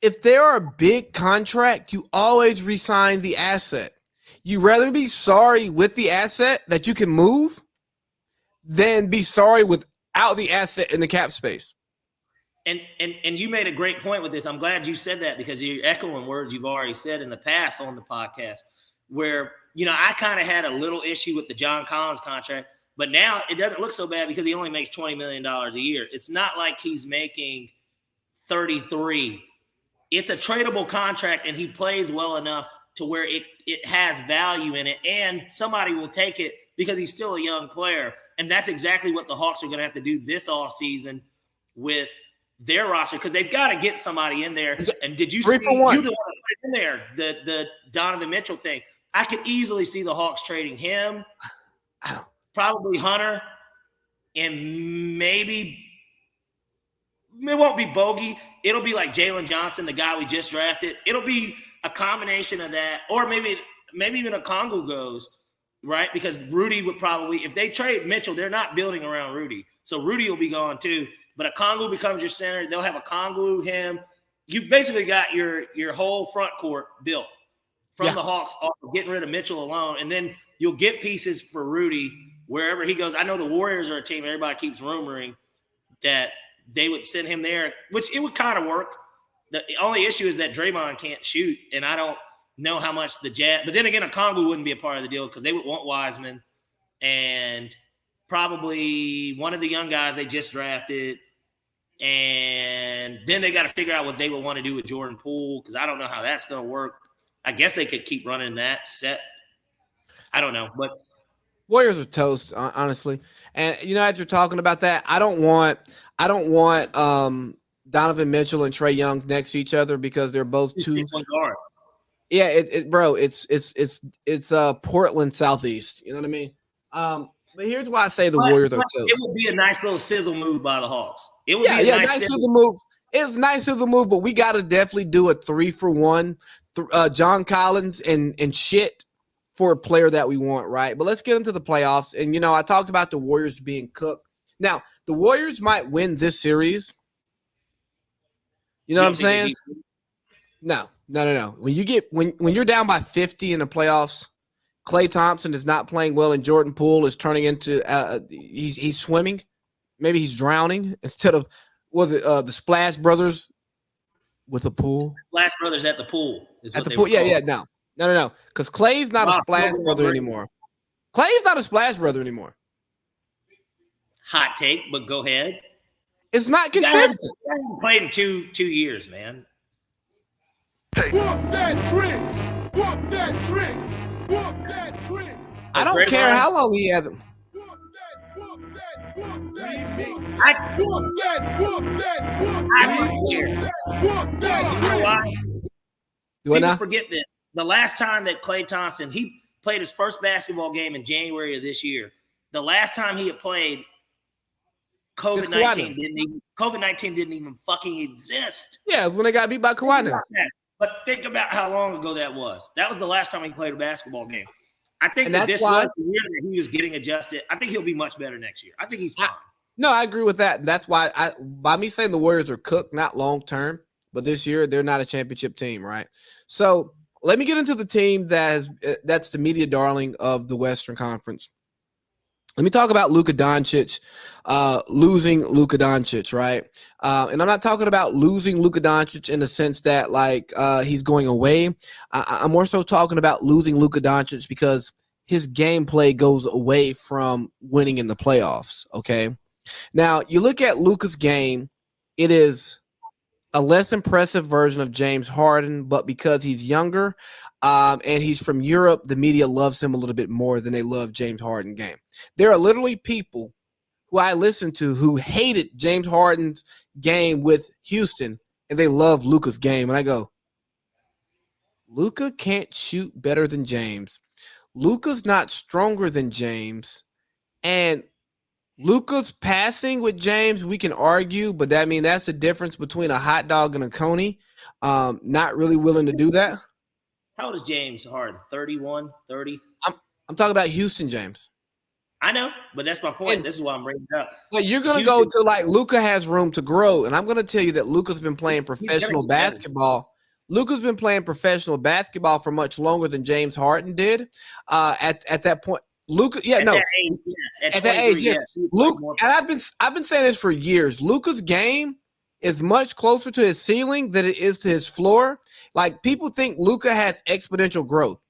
If there are a big contract, you always re-sign the asset. You rather be sorry with the asset that you can move than be sorry without the asset in the cap space. And you made a great point with this. I'm glad you said that, because you're echoing words you've already said in the past on the podcast, where, you know, I kind of had a little issue with the John Collins contract, but now it doesn't look so bad because he only makes $20 million a year. It's not like he's making 33. It's a tradable contract, and he plays well enough to where it has value in it, and somebody will take it because he's still a young player. And that's exactly what the Hawks are going to have to do this offseason with their roster, because they've got to get somebody in there. And did you see you the one that put in there, the Donovan Mitchell thing? I could easily see the Hawks trading him, probably Hunter, and maybe it won't be Bogey. It'll be like Jalen Johnson, the guy we just drafted. It'll be a combination of that, or maybe even a Kongu goes, right? Because Rudy would probably, if they trade Mitchell, they're not building around Rudy. So Rudy will be gone too. But a Kongu becomes your center. They'll have a Kongu, him. You've basically got your whole front court built from the Hawks, getting rid of Mitchell alone. And then you'll get pieces for Rudy wherever he goes. I know the Warriors are a team. Everybody keeps rumoring that they would send him there, which it would kind of work. The only issue is that Draymond can't shoot, and I don't know how much the Jazz. But then again, Okongwu wouldn't be a part of the deal because they would want Wiseman and probably one of the young guys they just drafted. And then they got to figure out what they would want to do with Jordan Poole because I don't know how that's going to work. I guess they could keep running that set. I don't know, but Warriors are toast, honestly. And as you're talking about that, I don't want Donovan Mitchell and Trae Young next to each other because they're both 6'1" guards. Yeah, it's Portland Southeast. You know what I mean? But here's why I say the Warriors are toast. It would be a nice little sizzle move by the Hawks. It would be a nice sizzle move. It's nice sizzle move, but we got to definitely do a 3-for-1. John Collins and shit for a player that we want, right? But let's get into the playoffs. And, I talked about the Warriors being cooked. Now, the Warriors might win this series. You know what I'm saying? No. When you're down by 50 in the playoffs, Klay Thompson is not playing well, and Jordan Poole is turning into he's swimming. Maybe he's drowning instead of the Splash Brothers with a pool. Splash Brothers at the pool. At the pool, yeah. No. Because Klay's not a Splash Brother anymore. Klay's not a Splash Brother anymore. Hot take, but go ahead. It's not consistent. He hasn't played in two years, man. Walk that trick. Walk that trick. Walk that trick. I don't care how long he had them. Walk that. People forget this. The last time that Klay Thompson, he played his first basketball game in January of this year. The last time he had played, COVID-19 didn't even fucking exist. Yeah, when they got beat by Kawhi. But think about how long ago that was. That was the last time he played a basketball game. I think that this was the year that he was getting adjusted. I think he'll be much better next year. I think he's fine. No, I agree with that. That's why by me saying the Warriors are cooked, not long term, but this year they're not a championship team, right? So let me get into the team that's the media darling of the Western Conference. Let me talk about Luka Doncic, losing Luka Doncic, right? And I'm not talking about losing Luka Doncic in the sense that he's going away. I'm more so talking about losing Luka Doncic because his gameplay goes away from winning in the playoffs, okay? Now, you look at Luka's game, it is a less impressive version of James Harden, but because he's younger and he's from Europe, the media loves him a little bit more than they love James Harden's game. There are literally people who I listen to who hated James Harden's game with Houston, and they love Luka's game. And I go, Luka can't shoot better than James. Luka's not stronger than James. And Luka's passing with James, we can argue, but that's the difference between a hot dog and a coney. Not really willing to do that. How old is James Harden? 31, 30? I'm talking about Houston, James. I know, but that's my point. This is why I'm bringing it up. But you're going to go to Luka has room to grow. And I'm going to tell you that Luka's been playing professional basketball. Luka's been playing professional basketball for much longer than James Harden did. At that point, Luka, at that age, yes. Luka, and I've been saying this for years. Luka's game is much closer to his ceiling than it is to his floor. People think Luka has exponential growth.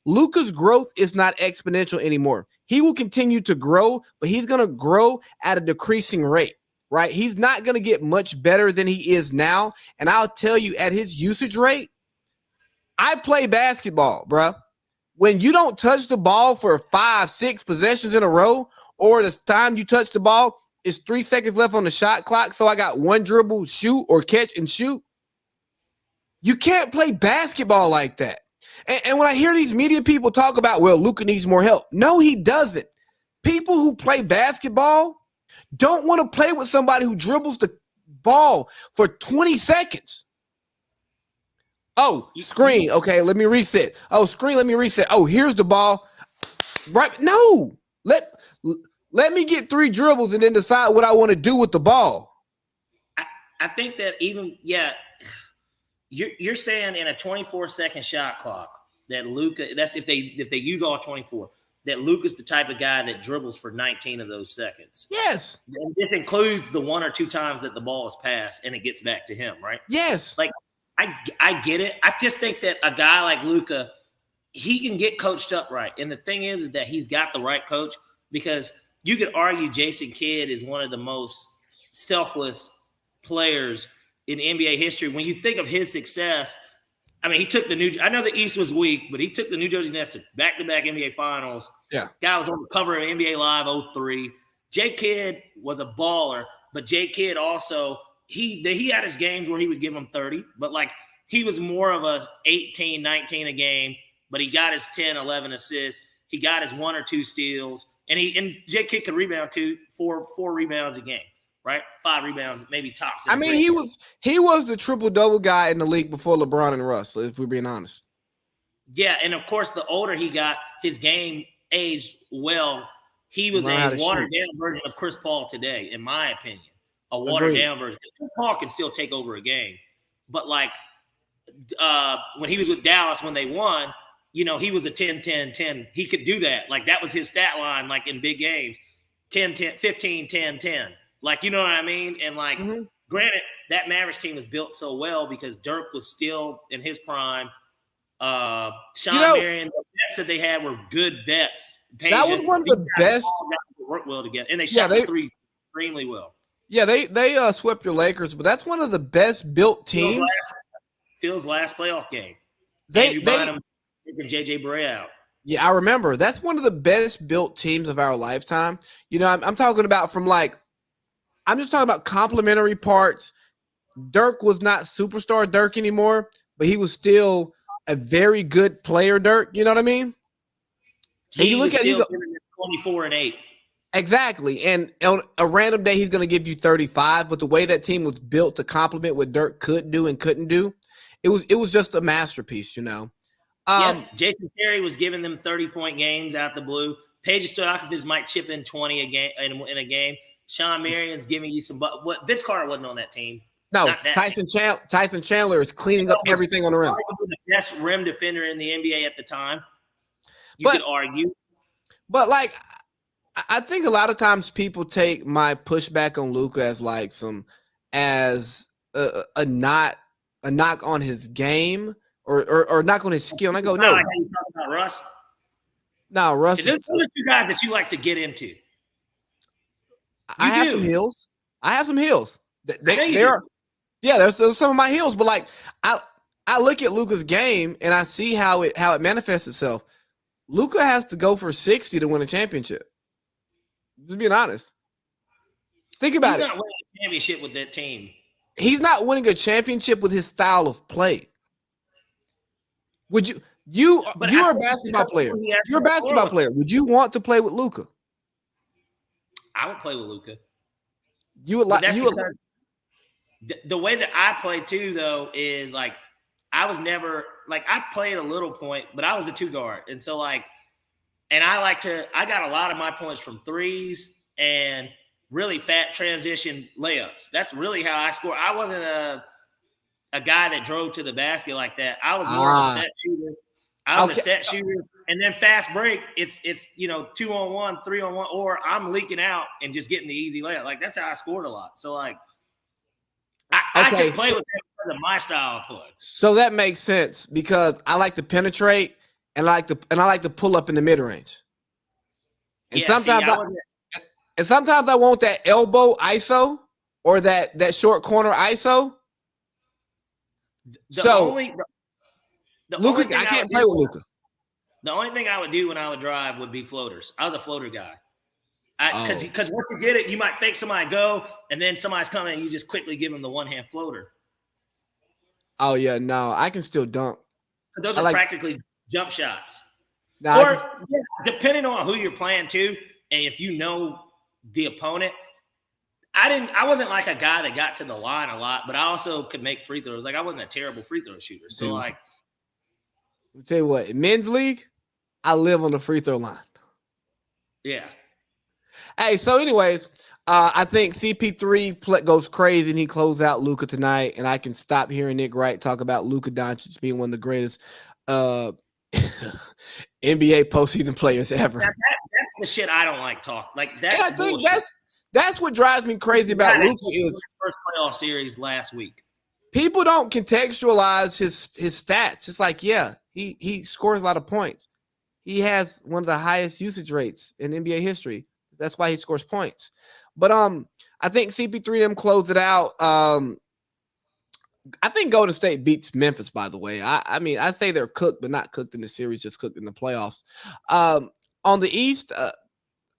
Luka's growth is not exponential anymore. He will continue to grow, but he's going to grow at a decreasing rate, right? He's not going to get much better than he is now. And I'll tell you, at his usage rate, I play basketball, bro. When you don't touch the ball for 5-6 possessions in a row, or the time you touch the ball is 3 seconds left on the shot clock, so I got one dribble, shoot, or catch and shoot, you can't play basketball like that. And when I hear these media people talk about, well, Luka needs more help. No, he doesn't. People who play basketball don't want to play with somebody who dribbles the ball for 20 seconds. Oh, screen. Okay, let me reset. Oh, screen, let me reset. Oh, here's the ball. Right. No. Let me get 3 dribbles and then decide what I want to do with the ball. I think that you're saying in a 24-second shot clock that Luka, that's if they use all 24, that Luka's the type of guy that dribbles for 19 of those seconds. Yes. And this includes the 1 or 2 times that the ball is passed and it gets back to him, right? Yes. I get it. I just think that a guy like Luka, he can get coached up right. And the thing is that he's got the right coach, because you could argue Jason Kidd is one of the most selfless players in NBA history. When you think of his success, I mean, he took I know the East was weak, but he took the New Jersey Nets to back-to-back NBA finals. Yeah. Guy was on the cover of NBA Live 03. J. Kidd was a baller, but J. Kidd also, he had his games where he would give him 30, but like he was more of a 18, 19 a game, but he got his 10, 11 assists. He got his 1 or 2 steals, and J. Kidd could rebound four rebounds a game, right? 5 rebounds, maybe tops. I mean, he was the triple-double guy in the league before LeBron and Russ, if we're being honest. Yeah, and of course, the older he got, his game aged well. He was a watered-down version of Chris Paul today, in my opinion. A watered-down version. Chris Paul can still take over a game. But, like, when he was with Dallas, when they won, you know, he was a 10-10-10. He could do that. Like, that was his stat line, like, in big games. 10-10, 15-10-10. Like, you know what I mean? And, like, granted, that Mavericks team was built so well because Dirk was still in his prime. Sean Marion, the vets that they had were good vets. That was one of the best. Work well together, and they shot the three extremely well. Yeah, they swept your Lakers, but that's one of the best built teams. Phil's last playoff game. They taking JJ Barea out. Yeah, I remember. That's one of the best built teams of our lifetime. You know, I'm talking about I'm just talking about complementary parts. Dirk was not superstar Dirk anymore, but he was still a very good player, Dirk. You know what I mean? And you look at 24-8. Exactly. And on a random day, he's going to give you 35. But the way that team was built to complement what Dirk could do and couldn't do, it was just a masterpiece, you know. Jason Terry was giving them 30-point games out the blue. Paige Stojakovic might chip in 20 a game in a game. Sean Marion's giving you some. What Vince Carter wasn't on that team. No, Tyson Chandler is cleaning up everything on the rim. The best rim defender in the NBA at the time. You could argue. But like, I think a lot of times people take my pushback on Luka as like a knock on his game or knock on his skill. And I go, no. Like how you talk about Russ? No, Russ. Those are 2 guys that you like to get into. I have some heels. They are. Yeah, there's some of my heels, but like I look at Luka's game and I see how it manifests itself. Luka has to go for 60 to win a championship. Just being honest. Think about it. He's not winning a championship with that team. He's not winning a championship with his style of play. Would you are a basketball player. You're a basketball player. Would you want to play with Luka? I would play with Luka. You would like the way that I play too, though, is like I was never like I played a little point, but I was a 2 guard, and so like, and I got a lot of my points from threes and really fat transition layups. That's really how I score. I wasn't a guy that drove to the basket like that. I was more of a set shooter. I was a set shooter, and then fast break. It's 2-on-1, 3-on-1, or I'm leaking out and just getting the easy layup. Like that's how I scored a lot. So like. I can play with him because of my style of play. So that makes sense because I like to penetrate and I like to pull up in the mid range. And sometimes I want that elbow ISO or that short corner ISO. Luka, I can't play with Luka. The only thing I would do when I would drive would be floaters. I was a floater guy. Because once you get it, you might fake somebody go, and then somebody's coming, and you just quickly give them the one-hand floater. Oh, yeah, no, I can still dunk. Those are practically jump shots. Depending on who you're playing too, and if you know the opponent, I wasn't like a guy that got to the line a lot, but I also could make free throws. Like I wasn't a terrible free throw shooter. So like, I'll tell you what, in men's league, I live on the free throw line. Yeah. Hey, so anyways, I think CP3 goes crazy and he closed out Luka tonight, and I can stop hearing Nick Wright talk about Luka Doncic being one of the greatest NBA postseason players ever. That's the shit I don't like talk. Like that's I think that's what drives me crazy about Luka is first playoff series last week. people don't contextualize his stats. It's like, yeah, he scores a lot of points. He has one of the highest usage rates in NBA history. That's why he scores points. But I think CP3 them closed it out. I think Golden State beats Memphis, by the way. I mean, I say they're cooked, but not cooked in the series, just cooked in the playoffs. On the East,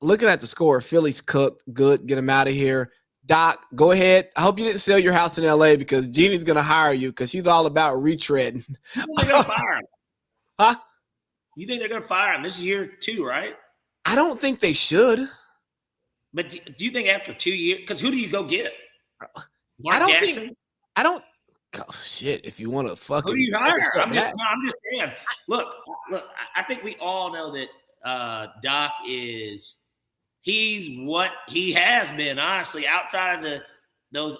looking at the score, Philly's cooked. Good. Get them out of here. Doc, go ahead. I hope you didn't sell your house in LA because Jeannie's going to hire you because she's all about retreading. They're going to fire him. Huh? You think they're going to fire him? This is year 2, right? I don't think they should. But do you think after 2 years? Because who do you go get? Mark I don't Jackson? think. I don't. Oh, shit, if you want to fucking. Who do you hire? I'm just saying. Look. I think we all know that Doc he's what he has been, honestly, outside of those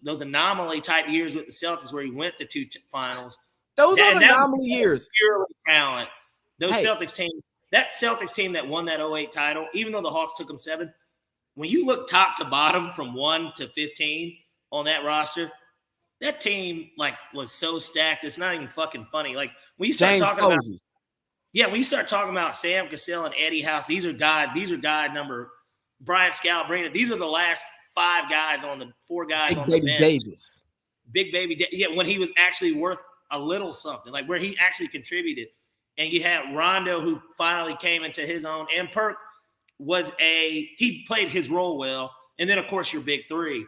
anomaly type years with the Celtics where he went to 2 finals. Those are anomaly years. Pure talent. Celtics team. That Celtics team that won that 08 title, even though the Hawks took them 7, when you look top to bottom from 1 to 15 on that roster, that team was so stacked. It's not even fucking funny. Like when you start talking about, when you start talking about Sam Cassell and Eddie House, these are guy number Brian Scalabrine. These are the last 5 guys on the 4 guys on the bench. Davis. Big Baby Davis. Yeah, when he was actually worth a little something, like where he actually contributed. And you had Rondo, who finally came into his own. And Perk he played his role well. And then, of course, your big 3.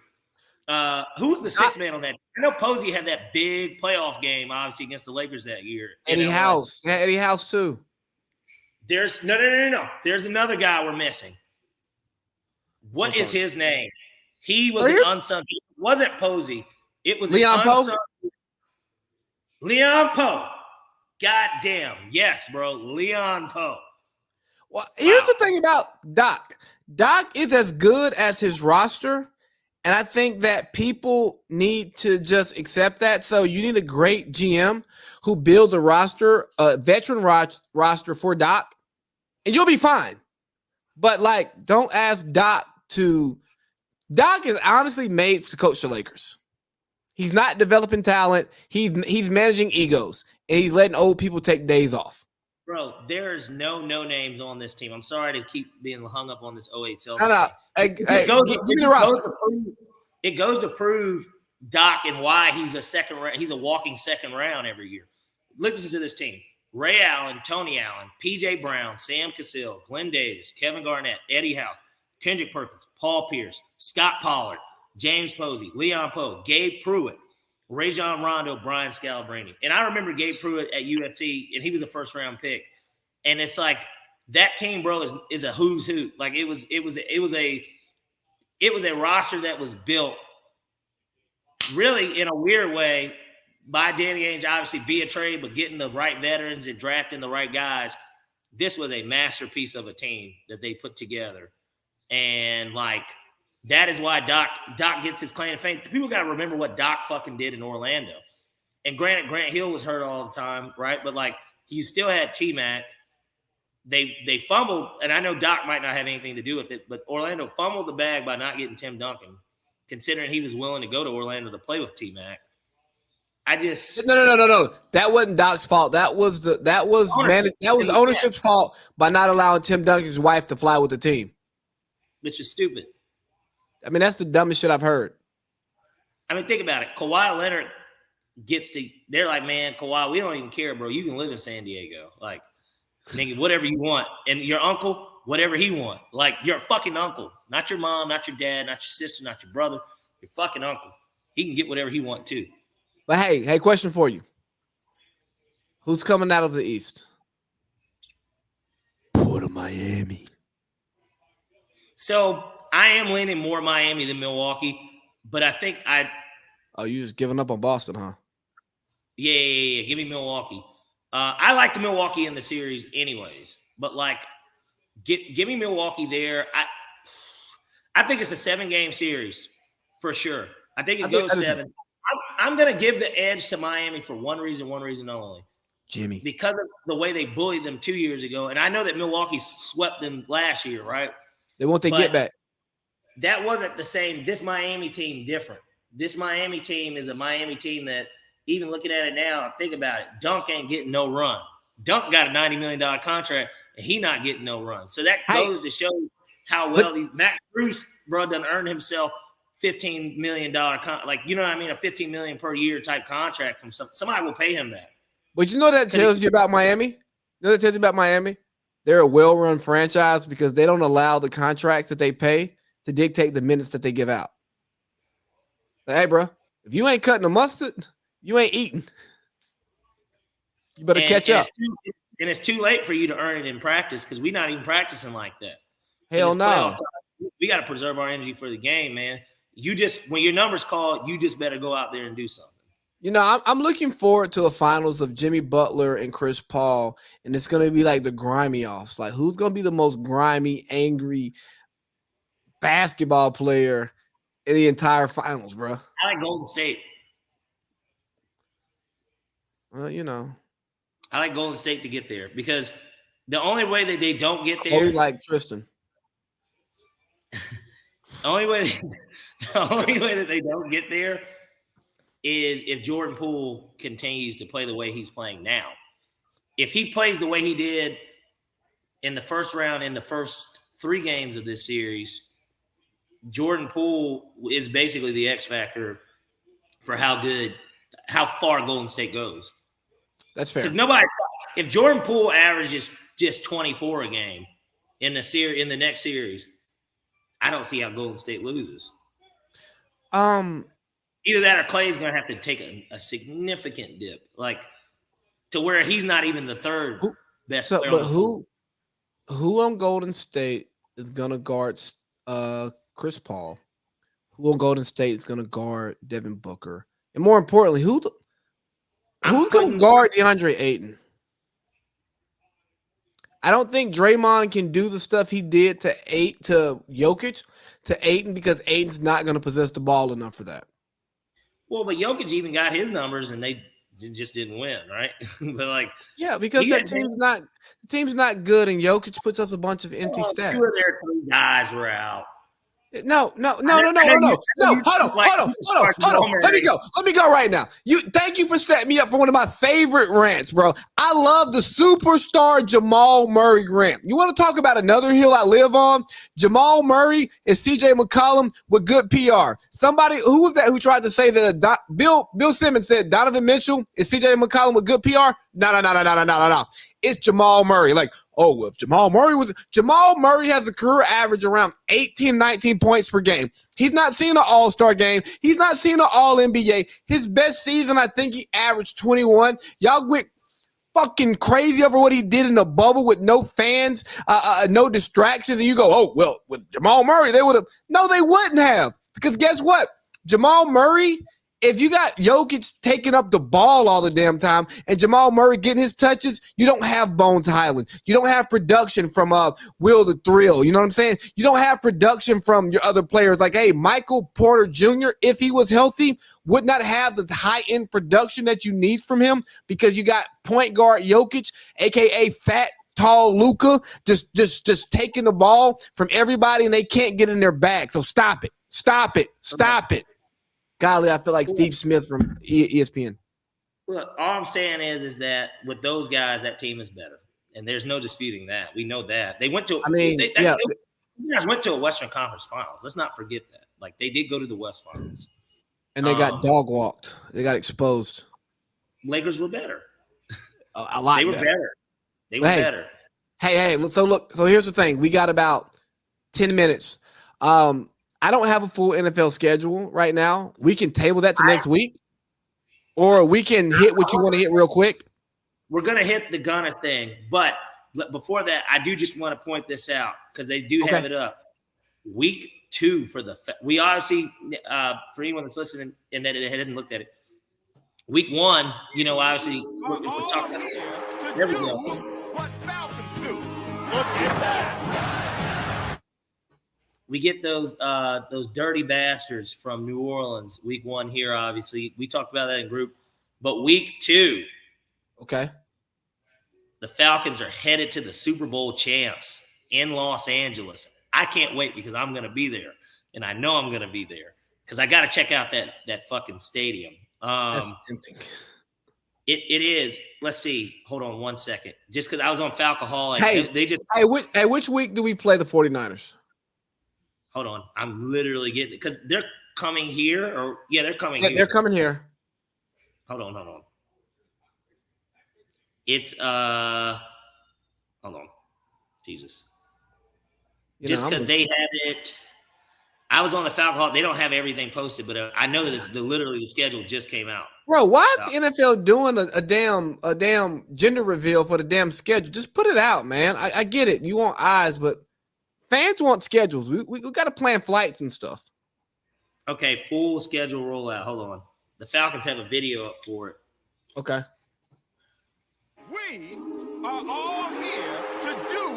Who was the 6th man on that? I know Posey had that big playoff game, obviously, against the Lakers that year. Eddie House. Yeah, Eddie House, too. There's no. There's another guy we're missing. What is his name? He was an unsung. It wasn't Posey. It was Leon Poe. Leon Poe. God damn. Yes, bro. Leon Poe. Well, here's the thing about Doc. Doc is as good as his roster, and I think that people need to just accept that. So you need a great GM who builds a veteran roster for Doc, and you'll be fine. But, don't ask Doc to – Doc is honestly made to coach the Lakers. He's not developing talent. He's managing egos, and he's letting old people take days off. Bro, there's no names on this team. I'm sorry to keep being hung up on this 08 Celtics. No. Give me the roster. It goes to prove Doc and why he's a walking second round every year. Listen to this team. Ray Allen, Tony Allen, P.J. Brown, Sam Cassell, Glenn Davis, Kevin Garnett, Eddie House, Kendrick Perkins, Paul Pierce, Scott Pollard, James Posey, Leon Poe, Gabe Pruitt, Rajon Rondo, Brian Scalabrine. And I remember Gabe Pruitt at USC, and he was a first-round pick. And it's like that team, bro, is a who's who. Like it was a roster that was built really in a weird way by Danny Ainge, obviously via trade, but getting the right veterans and drafting the right guys. This was a masterpiece of a team that they put together. And that is why Doc gets his claim to fame. People got to remember what Doc fucking did in Orlando. And granted, Grant Hill was hurt all the time, right? But you still had T-Mac. They fumbled, and I know Doc might not have anything to do with it, but Orlando fumbled the bag by not getting Tim Duncan, considering he was willing to go to Orlando to play with T-Mac. No. That wasn't Doc's fault. That was ownership's fault by not allowing Tim Duncan's wife to fly with the team. Which is stupid. I mean, that's the dumbest shit I've heard. I mean, think about it. Kawhi Leonard they're like, man, Kawhi, we don't even care, bro. You can live in San Diego. Nigga, whatever you want. And your uncle, whatever he want. Your fucking uncle. Not your mom, not your dad, not your sister, not your brother. Your fucking uncle. He can get whatever he want too. But hey, question for you. Who's coming out of the East? Port of Miami. So I am leaning more Miami than Milwaukee, but I think Oh, you just giving up on Boston, huh? Yeah. Give me Milwaukee. I like the Milwaukee in the series anyways, but give me Milwaukee there. I think it's a 7-game series for sure. I think it goes 7. I'm going to give the edge to Miami for one reason only. Jimmy. Because of the way they bullied them 2 years ago. And I know that Milwaukee swept them last year, right? They want their get back. That wasn't the same. This Miami team different. this Miami team is a Miami team that, even looking at it now, think about it. Dunk ain't getting no run. Dunk got a $90 million contract, and he not getting no run. So that goes to show how well these Max Bruce, bro, done earned himself $15 million, like, you know what I mean, a $15 million per year type contract from somebody will pay him that. But you know that tells you about Miami. You know that tells you about Miami. They're a well-run franchise because they don't allow the contracts that they pay to dictate the minutes that they give out. Like, hey, bro, if you ain't cutting the mustard, you ain't eating. You better catch up. It's too late for you to earn it in practice because we're not even practicing like that. Hell no. We got to preserve our energy for the game, man. When your number's called, you just better go out there and do something. You know, I'm looking forward to a finals of Jimmy Butler and Chris Paul, and it's going to be like the grimy offs. Like, who's going to be the most grimy, angry basketball player in the entire finals, bro? I like Golden State. Well, you know. I like Golden State to get there because the only way that they don't get there. Like Tristan. The only way that they don't get there is if Jordan Poole continues to play the way he's playing now. If he plays the way he did in the first round in the first 3 games of this series, Jordan Poole is basically the X factor for how far Golden State goes. That's fair. Because if Jordan Poole averages just 24 a game in the next series, I don't see how Golden State loses. Either that or Clay's going to have to take a significant dip, like to where he's not even the third best player. But who on Golden State is going to guard Chris Paul? Who on Golden State is going to guard Devin Booker? And more importantly, who's going to guard DeAndre Ayton? I don't think Draymond can do the stuff he did to Jokic to Ayton because Ayton's not going to possess the ball enough for that. Well, but Jokic even got his numbers and they just didn't win, right? But because the team's not good and Jokic puts up a bunch of empty stats. 2 of their 3 guys were out. No. Hold on. Let me go right now. Thank you for setting me up for one of my favorite rants, bro. I love the superstar Jamal Murray rant. You want to talk about another hill I live on? Jamal Murray and CJ McCollum with good PR. Somebody who was that who tried to say that Bill Simmons said Donovan Mitchell and CJ McCollum with good PR? No. It's Jamal Murray. Like, if Jamal Murray has a career average around 18, 19 points per game. He's not seeing an all-star game. He's not seeing an all-NBA. His best season, I think he averaged 21. Y'all went fucking crazy over what he did in the bubble with no fans, no distractions. And you go, with Jamal Murray, they would have. No, they wouldn't have. Because guess what? Jamal Murray, if you got Jokic taking up the ball all the damn time and Jamal Murray getting his touches, you don't have Bones Highland. You don't have production from Will the Thrill. You know what I'm saying? You don't have production from your other players. Like, hey, Michael Porter Jr., if he was healthy, would not have the high-end production that you need from him because you got point guard Jokic, a.k.a. fat, tall Luka, just taking the ball from everybody and they can't get in their bag. So stop it. Golly, I feel like Steve Smith from ESPN. Look, all I'm saying is that with those guys, that team is better, and there's no disputing that. We know that they went to. You guys went to a Western Conference Finals. Let's not forget that. Like they did go to the West Finals, and they got dog walked. They got exposed. Lakers were better. A lot. They were better. They were better. Hey. So here's the thing. We got about 10 minutes. I don't have a full NFL schedule right now. We can table that to next week, or we can hit what you want to hit real quick. We're going to hit the Gunner thing, but before that, I do just want to point this out because they do have it up. Week 2 we obviously, for anyone that's listening and that hadn't looked at it, week 1, obviously, we're talking about it. There we go. What Falcons do? Look at that. We get those dirty bastards from New Orleans. Week 1 here, obviously. We talked about that in group. But week 2, okay, the Falcons are headed to the Super Bowl champs in Los Angeles. I can't wait because I'm going to be there. And I know I'm going to be there because I got to check out that fucking stadium. That's tempting. It is. Let's see. Hold on 1 second. Just because I was on Falcoholic. Hey, they just. Which week do we play the 49ers? Hold on. I'm literally getting it because they're coming here. They're coming here. They're coming here. Hold on. It's hold on. Jesus. Just because they have it. I was on the Falcon. They don't have everything posted, but I know that literally the schedule just came out. Bro, why is NFL doing a damn gender reveal for the damn schedule? Just put it out, man. I get it. You want eyes, but fans want schedules. We got to plan flights and stuff. Okay, full schedule rollout. Hold on. The Falcons have a video up for it. Okay. We are all here to do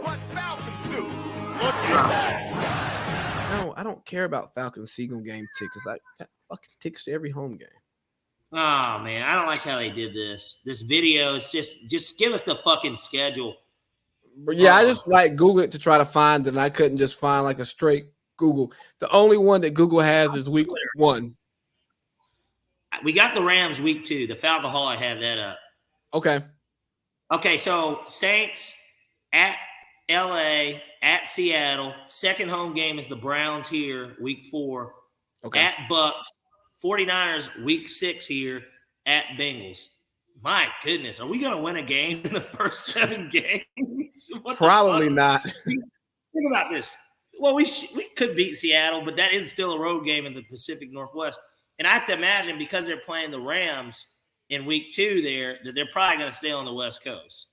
what Falcons do. Look at that. No, I don't care about Falcons Seagull game tickets. I got fucking tickets to every home game. Oh man, I don't like how they did this. This video is just give us the fucking schedule. But yeah, I just like Google it to try to find it, and I couldn't just find like a straight Google. The only one that Google has is week 1. We got the Rams week 2. The Falcoholic have that up. Okay, so Saints at LA, at Seattle. Second home game is the Browns here, week 4. Okay. At Bucks. 49ers, week 6 here at Bengals. My goodness, are we going to win a game in the first 7 games? Probably not. Think about this. Well, we could beat Seattle, but that is still a road game in the Pacific Northwest. And I have to imagine because they're playing the Rams in week 2 there, that they're probably going to stay on the West Coast.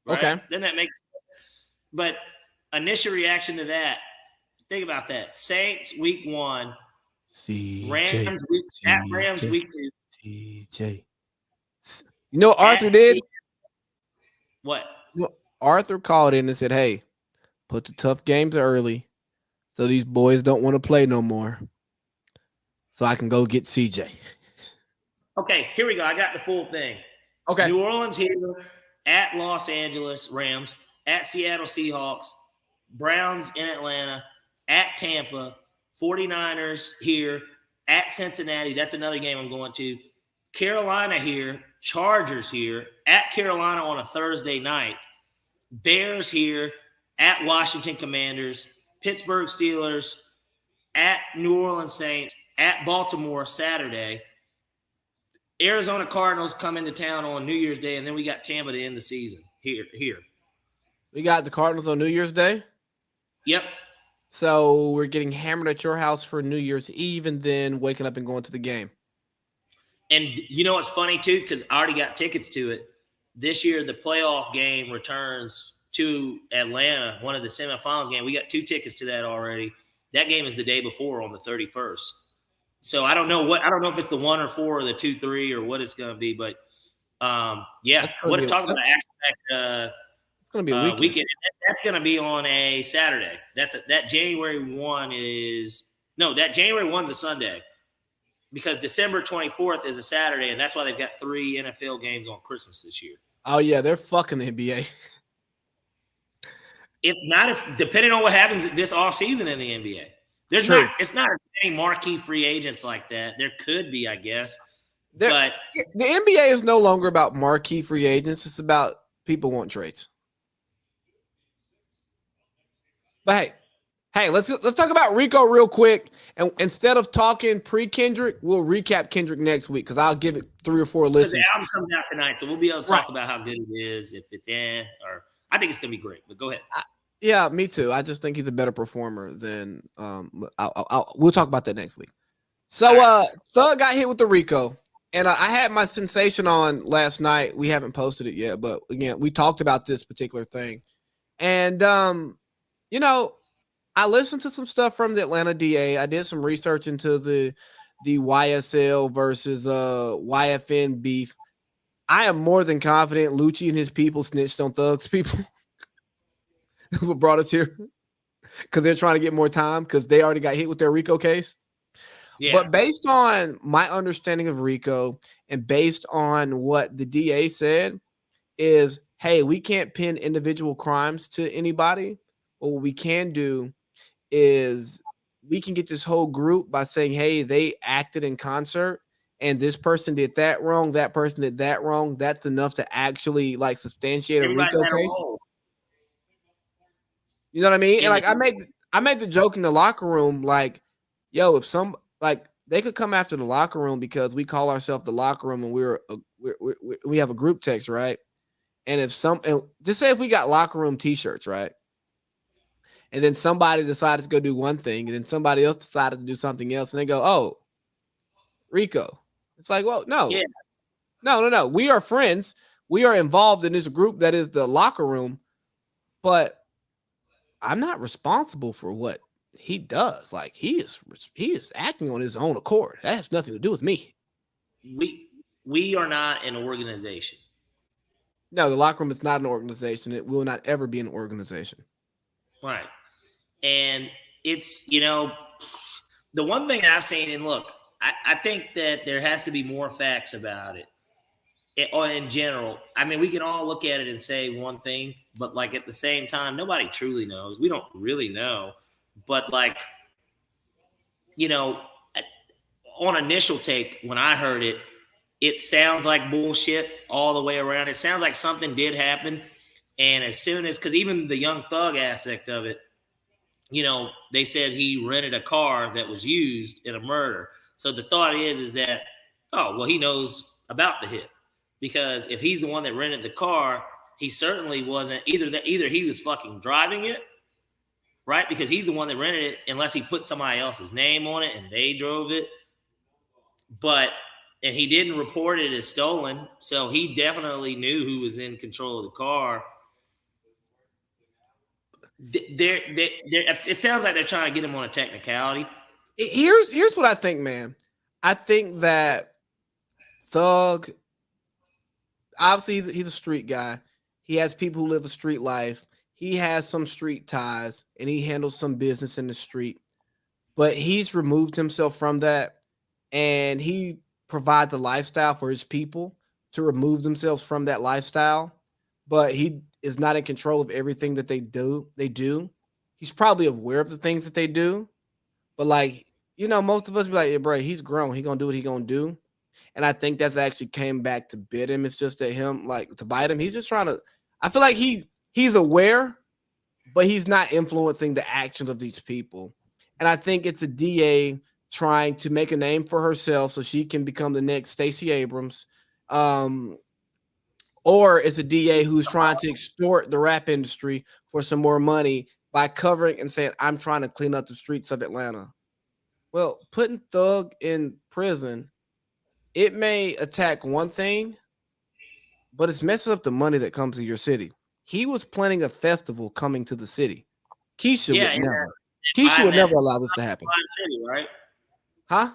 Right? Okay. Then that makes sense. But initial reaction to that, think about that. Saints week 1. Rams week 2. CJ. You know what Arthur did? What? You know, Arthur called in and said, hey, put the tough games early so these boys don't want to play no more. So I can go get CJ. Okay, here we go. I got the full thing. Okay. New Orleans here, at Los Angeles Rams, at Seattle Seahawks, Browns in Atlanta, at Tampa, 49ers here, at Cincinnati. That's another game I'm going to. Carolina here, Chargers here, at Carolina on a Thursday night, Bears here, at Washington Commanders, Pittsburgh Steelers, at New Orleans Saints, at Baltimore Saturday. Arizona Cardinals come into town on New Year's Day, and then we got Tampa to end the season here. We got the Cardinals on New Year's Day? Yep. So we're getting hammered at your house for New Year's Eve and then waking up and going to the game. And you know what's funny, too? Because I already got tickets to it. This year, the playoff game returns to Atlanta, one of the semifinals games. We got 2 tickets to that already. That game is the day before on the 31st. So I don't know if it's the 1 or 4 or the 2-3 or what it's going to be. But, yeah, what to talk about action-packed it's going to be a weekend. That's going to be on a Saturday. That January 1 is – no, that January 1's a Sunday because December 24th is a Saturday, and that's why they've got 3 NFL games on Christmas this year. Oh, yeah, they're fucking the NBA. Depending on what happens this offseason in the NBA. It's not any marquee free agents like that. There could be, I guess. But the NBA is no longer about marquee free agents. It's about people want trades. But hey, let's talk about RICO real quick. And instead of talking pre-Kendrick, we'll recap Kendrick next week because I'll give it 3 or 4 listens. The album comes out tonight, so we'll be able to talk about how good it is, if it's or I think it's gonna be great. But go ahead. Yeah, me too. I just think he's a better performer than we'll talk about that next week. So Thug got hit with the RICO, and I had my sensation on last night. We haven't posted it yet, but again, we talked about this particular thing. And you know, I listened to some stuff from the Atlanta DA. I did some research into the YSL versus YFN beef. I am more than confident Lucci and his people snitched on Thug's people. That's what brought us here. Because they're trying to get more time because they already got hit with their RICO case. Yeah. But based on my understanding of RICO and based on what the DA said is, hey, we can't pin individual crimes to anybody. But what we can do is we can get this whole group by saying, hey, they acted in concert and this person did that wrong, that person did that wrong. That's enough to actually like substantiate a Everybody RICO had a case. role. You know what I mean? And In like the- I made the joke in the locker room, like, yo, if some like they could come after the locker room because we call ourselves the locker room and we have a group text, right? And if and just say if we got locker room t-shirts, right? And then somebody decided to go do one thing, and then somebody else decided to do something else, and they go, oh, RICO. It's like, well, no. Yeah. No. We are friends. We are involved in this group that is the locker room, but I'm not responsible for what he does. Like he is acting on his own accord. That has nothing to do with me. We are not an organization. No, the locker room is not an organization. It will not ever be an organization. Right. And it's, the one thing I've seen, and look, I think that there has to be more facts about it. Or in general, I mean, we can all look at it and say one thing, but like at the same time, nobody truly knows. We don't really know. But like, on initial take, when I heard it, it sounds like bullshit all the way around. It sounds like something did happen. And as soon as, because even the Young Thug aspect of it, they said he rented a car that was used in a murder. So the thought is that, oh, well, he knows about the hit. Because if he's the one that rented the car, he certainly wasn't either he was fucking driving it, right? Because he's the one that rented it, unless he put somebody else's name on it and they drove it. And he didn't report it as stolen, so he definitely knew who was in control of the car. It sounds like they're trying to get him on a technicality. Here's what I think, man. I think that Thug, obviously he's a street guy. He has people who live a street life. He has some street ties, and he handles some business in the street. But he's removed himself from that, and he provides the lifestyle for his people to remove themselves from that lifestyle. But he is not in control of everything that they do. He's probably aware of the things that they do. But like, most of us be like, yeah, bro, he's grown. He gonna do what he gonna do. And I think that's actually came back to bit him. It's just that him, like, to bite him. He's just trying to, I feel like he's aware, but he's not influencing the actions of these people. And I think it's a DA trying to make a name for herself so she can become the next Stacey Abrams. Or it's a DA who's trying to extort the rap industry for some more money by covering and saying, I'm trying to clean up the streets of Atlanta. Well, putting Thug in prison, it may attack one thing, but it's messing up the money that comes to your city. He was planning a festival coming to the city. Keisha would never allow this to happen. Slime City, right? Huh?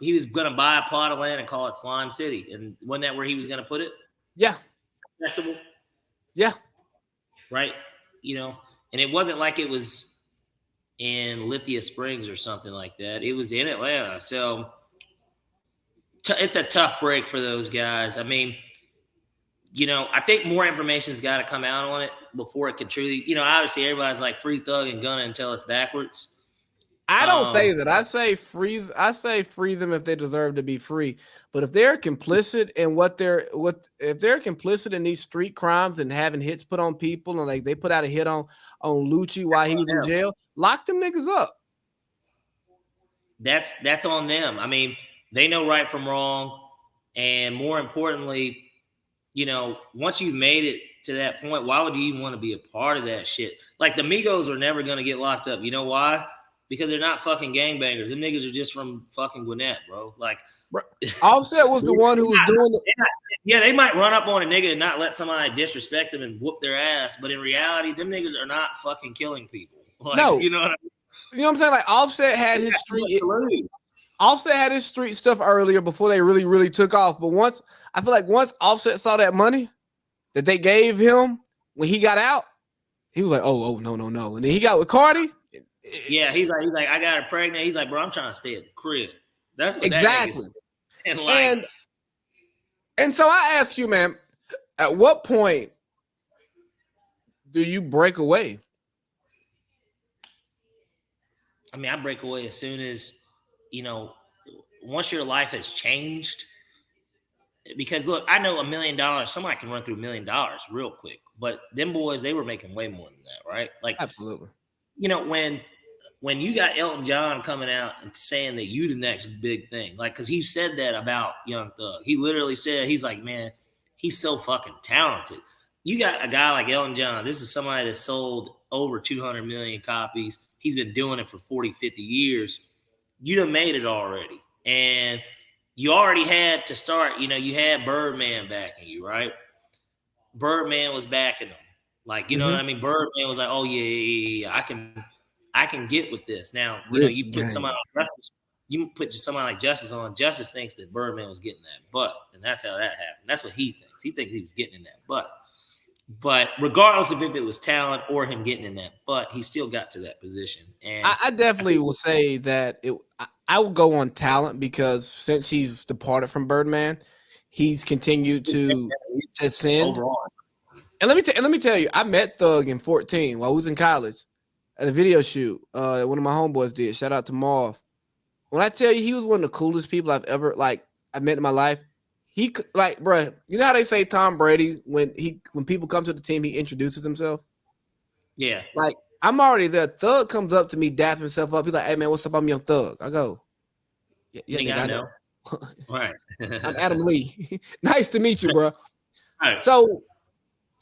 He was going to buy a plot of land and call it Slime City. And wasn't that where he was going to put it? Yeah. Festival? Yeah. Right? And it wasn't like it was in Lithia Springs or something like that. It was in Atlanta. So it's a tough break for those guys. I mean, I think more information's got to come out on it before it can truly, obviously everybody's like free Thug and Gunna until it's backwards. I don't say that. I say free them if they deserve to be free. But if they're complicit in if they're complicit in these street crimes and having hits put on people, and like they put out a hit on Lucci while he was in jail, lock them niggas up. That's on them. I mean, they know right from wrong, and more importantly, once you've made it to that point, why would you even want to be a part of that shit? Like the Migos are never gonna get locked up. You know why? Because they're not fucking gangbangers. Them niggas are just from fucking Gwinnett, bro. Like, Offset was the one who was doing yeah, they might run up on a nigga and not let somebody disrespect them and whoop their ass, but in reality, them niggas are not fucking killing people. Like, no, you know what I mean? You know what I'm saying? Like Offset had his street stuff earlier before they really, really took off. But once Offset saw that money that they gave him when he got out, he was like, oh, no. And then he got with Cardi. Yeah, he's like, I got her pregnant. He's like, bro, I'm trying to stay at the crib. That's what exactly. And and so I ask you, man, at what point do you break away? I mean, I break away as soon as, once your life has changed. Because look, I know $1 million, somebody can run through $1 million real quick, but them boys, they were making way more than that, right? Like, Absolutely. When you got Elton John coming out and saying that you the next big thing, like, because he said that about Young Thug. He literally said, he's like, man, he's so fucking talented. You got a guy like Elton John. This is somebody that sold over 200 million copies. He's been doing it for 40, 50 years. You done made it already. And you already had to start, you had Birdman backing you, right? Birdman was backing him. Like, you know what I mean? Birdman was like, oh, yeah, I can get with this. Now, you put somebody like Justice, somebody like Justice on. Justice thinks that Birdman was getting that butt, and that's how that happened. That's what he thinks. He thinks he was getting in that butt. But regardless of if it was talent or him getting in that butt, he still got to that position. And I definitely will say that I will go on talent, because since he's departed from Birdman, he's continued to ascend. overall, And let me tell you, I met Thug in 14 while I was in college at a video shoot. One of my homeboys did. Shout out to Marv. When I tell you, he was one of the coolest people I've ever I met in my life. He could, bruh, you know how they say Tom Brady, when people come to the team, he introduces himself. yeah. Like, I'm already there. Thug comes up to me, dapping himself up. He's like, "Hey man, what's up? I'm Young Thug." I go, "Yeah, nigga, I know." Right. I'm Adam Lee. Nice to meet you, bro. Right. So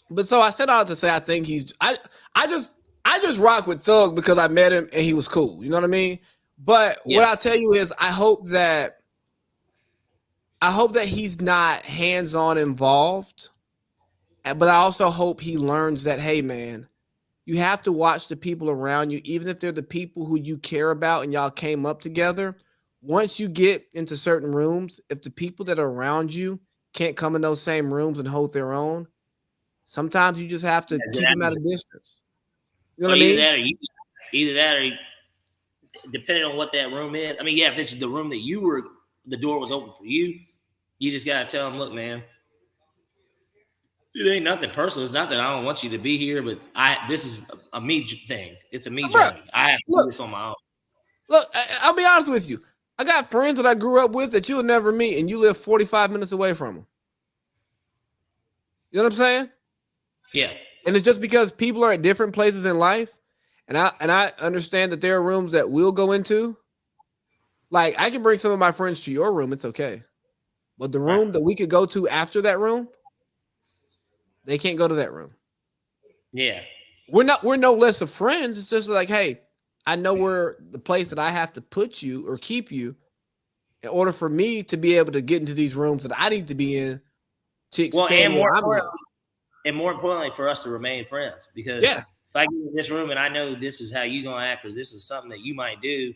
I said all to say I think I just rock with Thug because I met him and he was cool. You know what I mean? But what I'll tell you is I hope that he's not hands-on involved. But I also hope he learns that, hey man, you have to watch the people around you, even if they're the people who you care about and y'all came up together. Once you get into certain rooms, if the people that are around you can't come in those same rooms and hold their own, sometimes you just have to keep them at a distance. You know what I mean? Either that or depending on what that room is. I mean, if this is the room that the door was open for you, you just got to tell them, look, man, it ain't nothing personal. It's not that I don't want you to be here, but this is a me thing. It's a me journey. I have to do this on my own. Look, I'll be honest with you. I got friends that I grew up with that you'll never meet, and you live 45 minutes away from them. You know what I'm saying? Yeah. And it's just because people are at different places in life, and I understand that there are rooms that we'll go into. Like, I can bring some of my friends to your room. It's okay. But the room that we could go to after that room, they can't go to that room. Yeah. We're no less of friends. It's just like, hey, I know where the place that I have to put you or keep you in order for me to be able to get into these rooms that I need to be in to expand where I'm going. And more importantly, for us to remain friends. Because if I get in this room and I know this is how you're going to act, or this is something that you might do,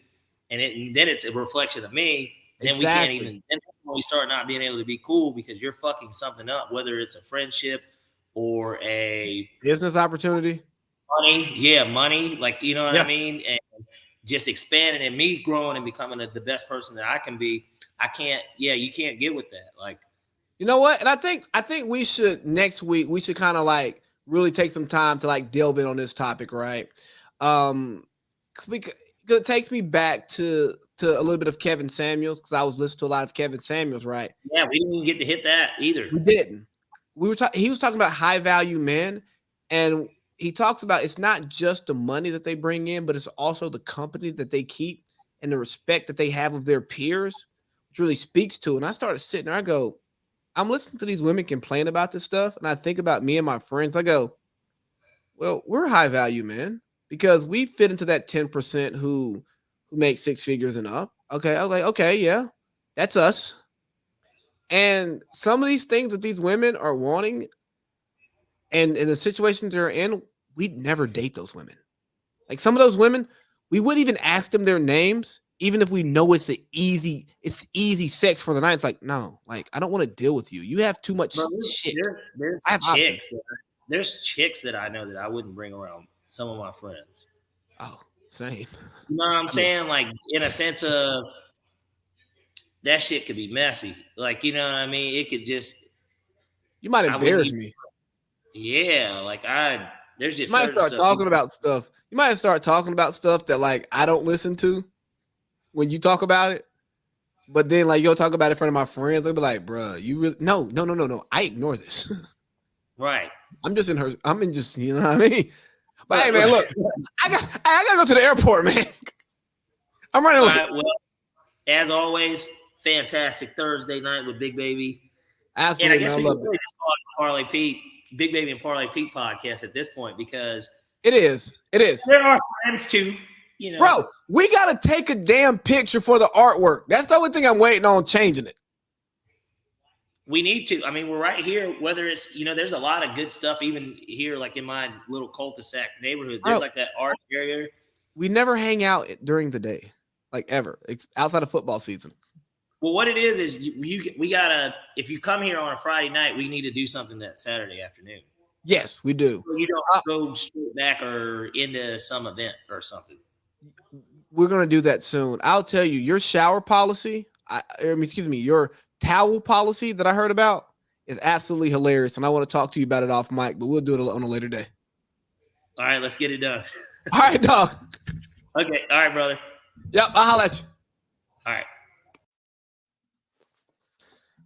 and then it's a reflection of me, then we can't even, then that's when we start not being able to be cool, because you're fucking something up, whether it's a friendship or a business opportunity. Money. Like, you know what I mean? And just expanding and me growing and becoming the best person that I can be. You can't get with that. Like, you know what? And I think we should, next week, we should kind of like really take some time to like delve in on this topic, right? Because it takes me back to a little bit of Kevin Samuels, because I was listening to a lot of Kevin Samuels, right? Yeah, we didn't even get to hit that either. We didn't. He was talking about high value men, and he talks about it's not just the money that they bring in, but it's also the company that they keep and the respect that they have of their peers, which really speaks to. And I started sitting there, I go, I'm listening to these women complain about this stuff, and I think about me and my friends. I go, well, we're high value men because we fit into that 10% who make six figures and up. Okay, I was like, okay, yeah, that's us. And some of these things that these women are wanting, and in the situations they're in, we'd never date those women. Like, some of those women, we wouldn't even ask them their names, even if we know it's easy sex for the night. It's like, no, like, I don't want to deal with you. You have too much shit. There's chicks that I know that I wouldn't bring around some of my friends. Oh, same. You know what I'm saying? Like, in a sense of, that shit could be messy. Like, you know what I mean? It could just, you might embarrass me. Yeah, like There's just You might certain start stuff. talking about stuff. You might start talking about stuff that like I don't listen to when you talk about it. But then like you'll talk about it in front of my friends. They'll be like, bruh, you really no. I ignore this. Right. I'm just, you know what I mean? But hey man, look, I gotta go to the airport, man. I'm running All late. right, well, as always, fantastic Thursday night with Big Baby. Absolutely, And I guess man, we I can love really it. just call it Parlay Pete, Big Baby and Parlay Pete podcast at this point because It is. there are friends too, you know. Bro, we gotta take a damn picture for the artwork. That's the only thing I'm waiting on changing it. We need to. I mean, we're right here. Whether it's, you know, there's a lot of good stuff even here, like in my little cul-de-sac neighborhood. There's like that art area. We never hang out during the day, like ever, outside of football season. Well, what it is we gotta. If you come here on a Friday night, we need to do something that Saturday afternoon. Yes, we do. So you don't go straight back or into some event or something. We're gonna do that soon. I'll tell you, your shower policy, your towel policy that I heard about is absolutely hilarious, and I want to talk to you about it off mic, but we'll do it on a later day. All right, let's get it done. All right, dog. Okay, all right, brother. Yep, I'll holler at you. All right.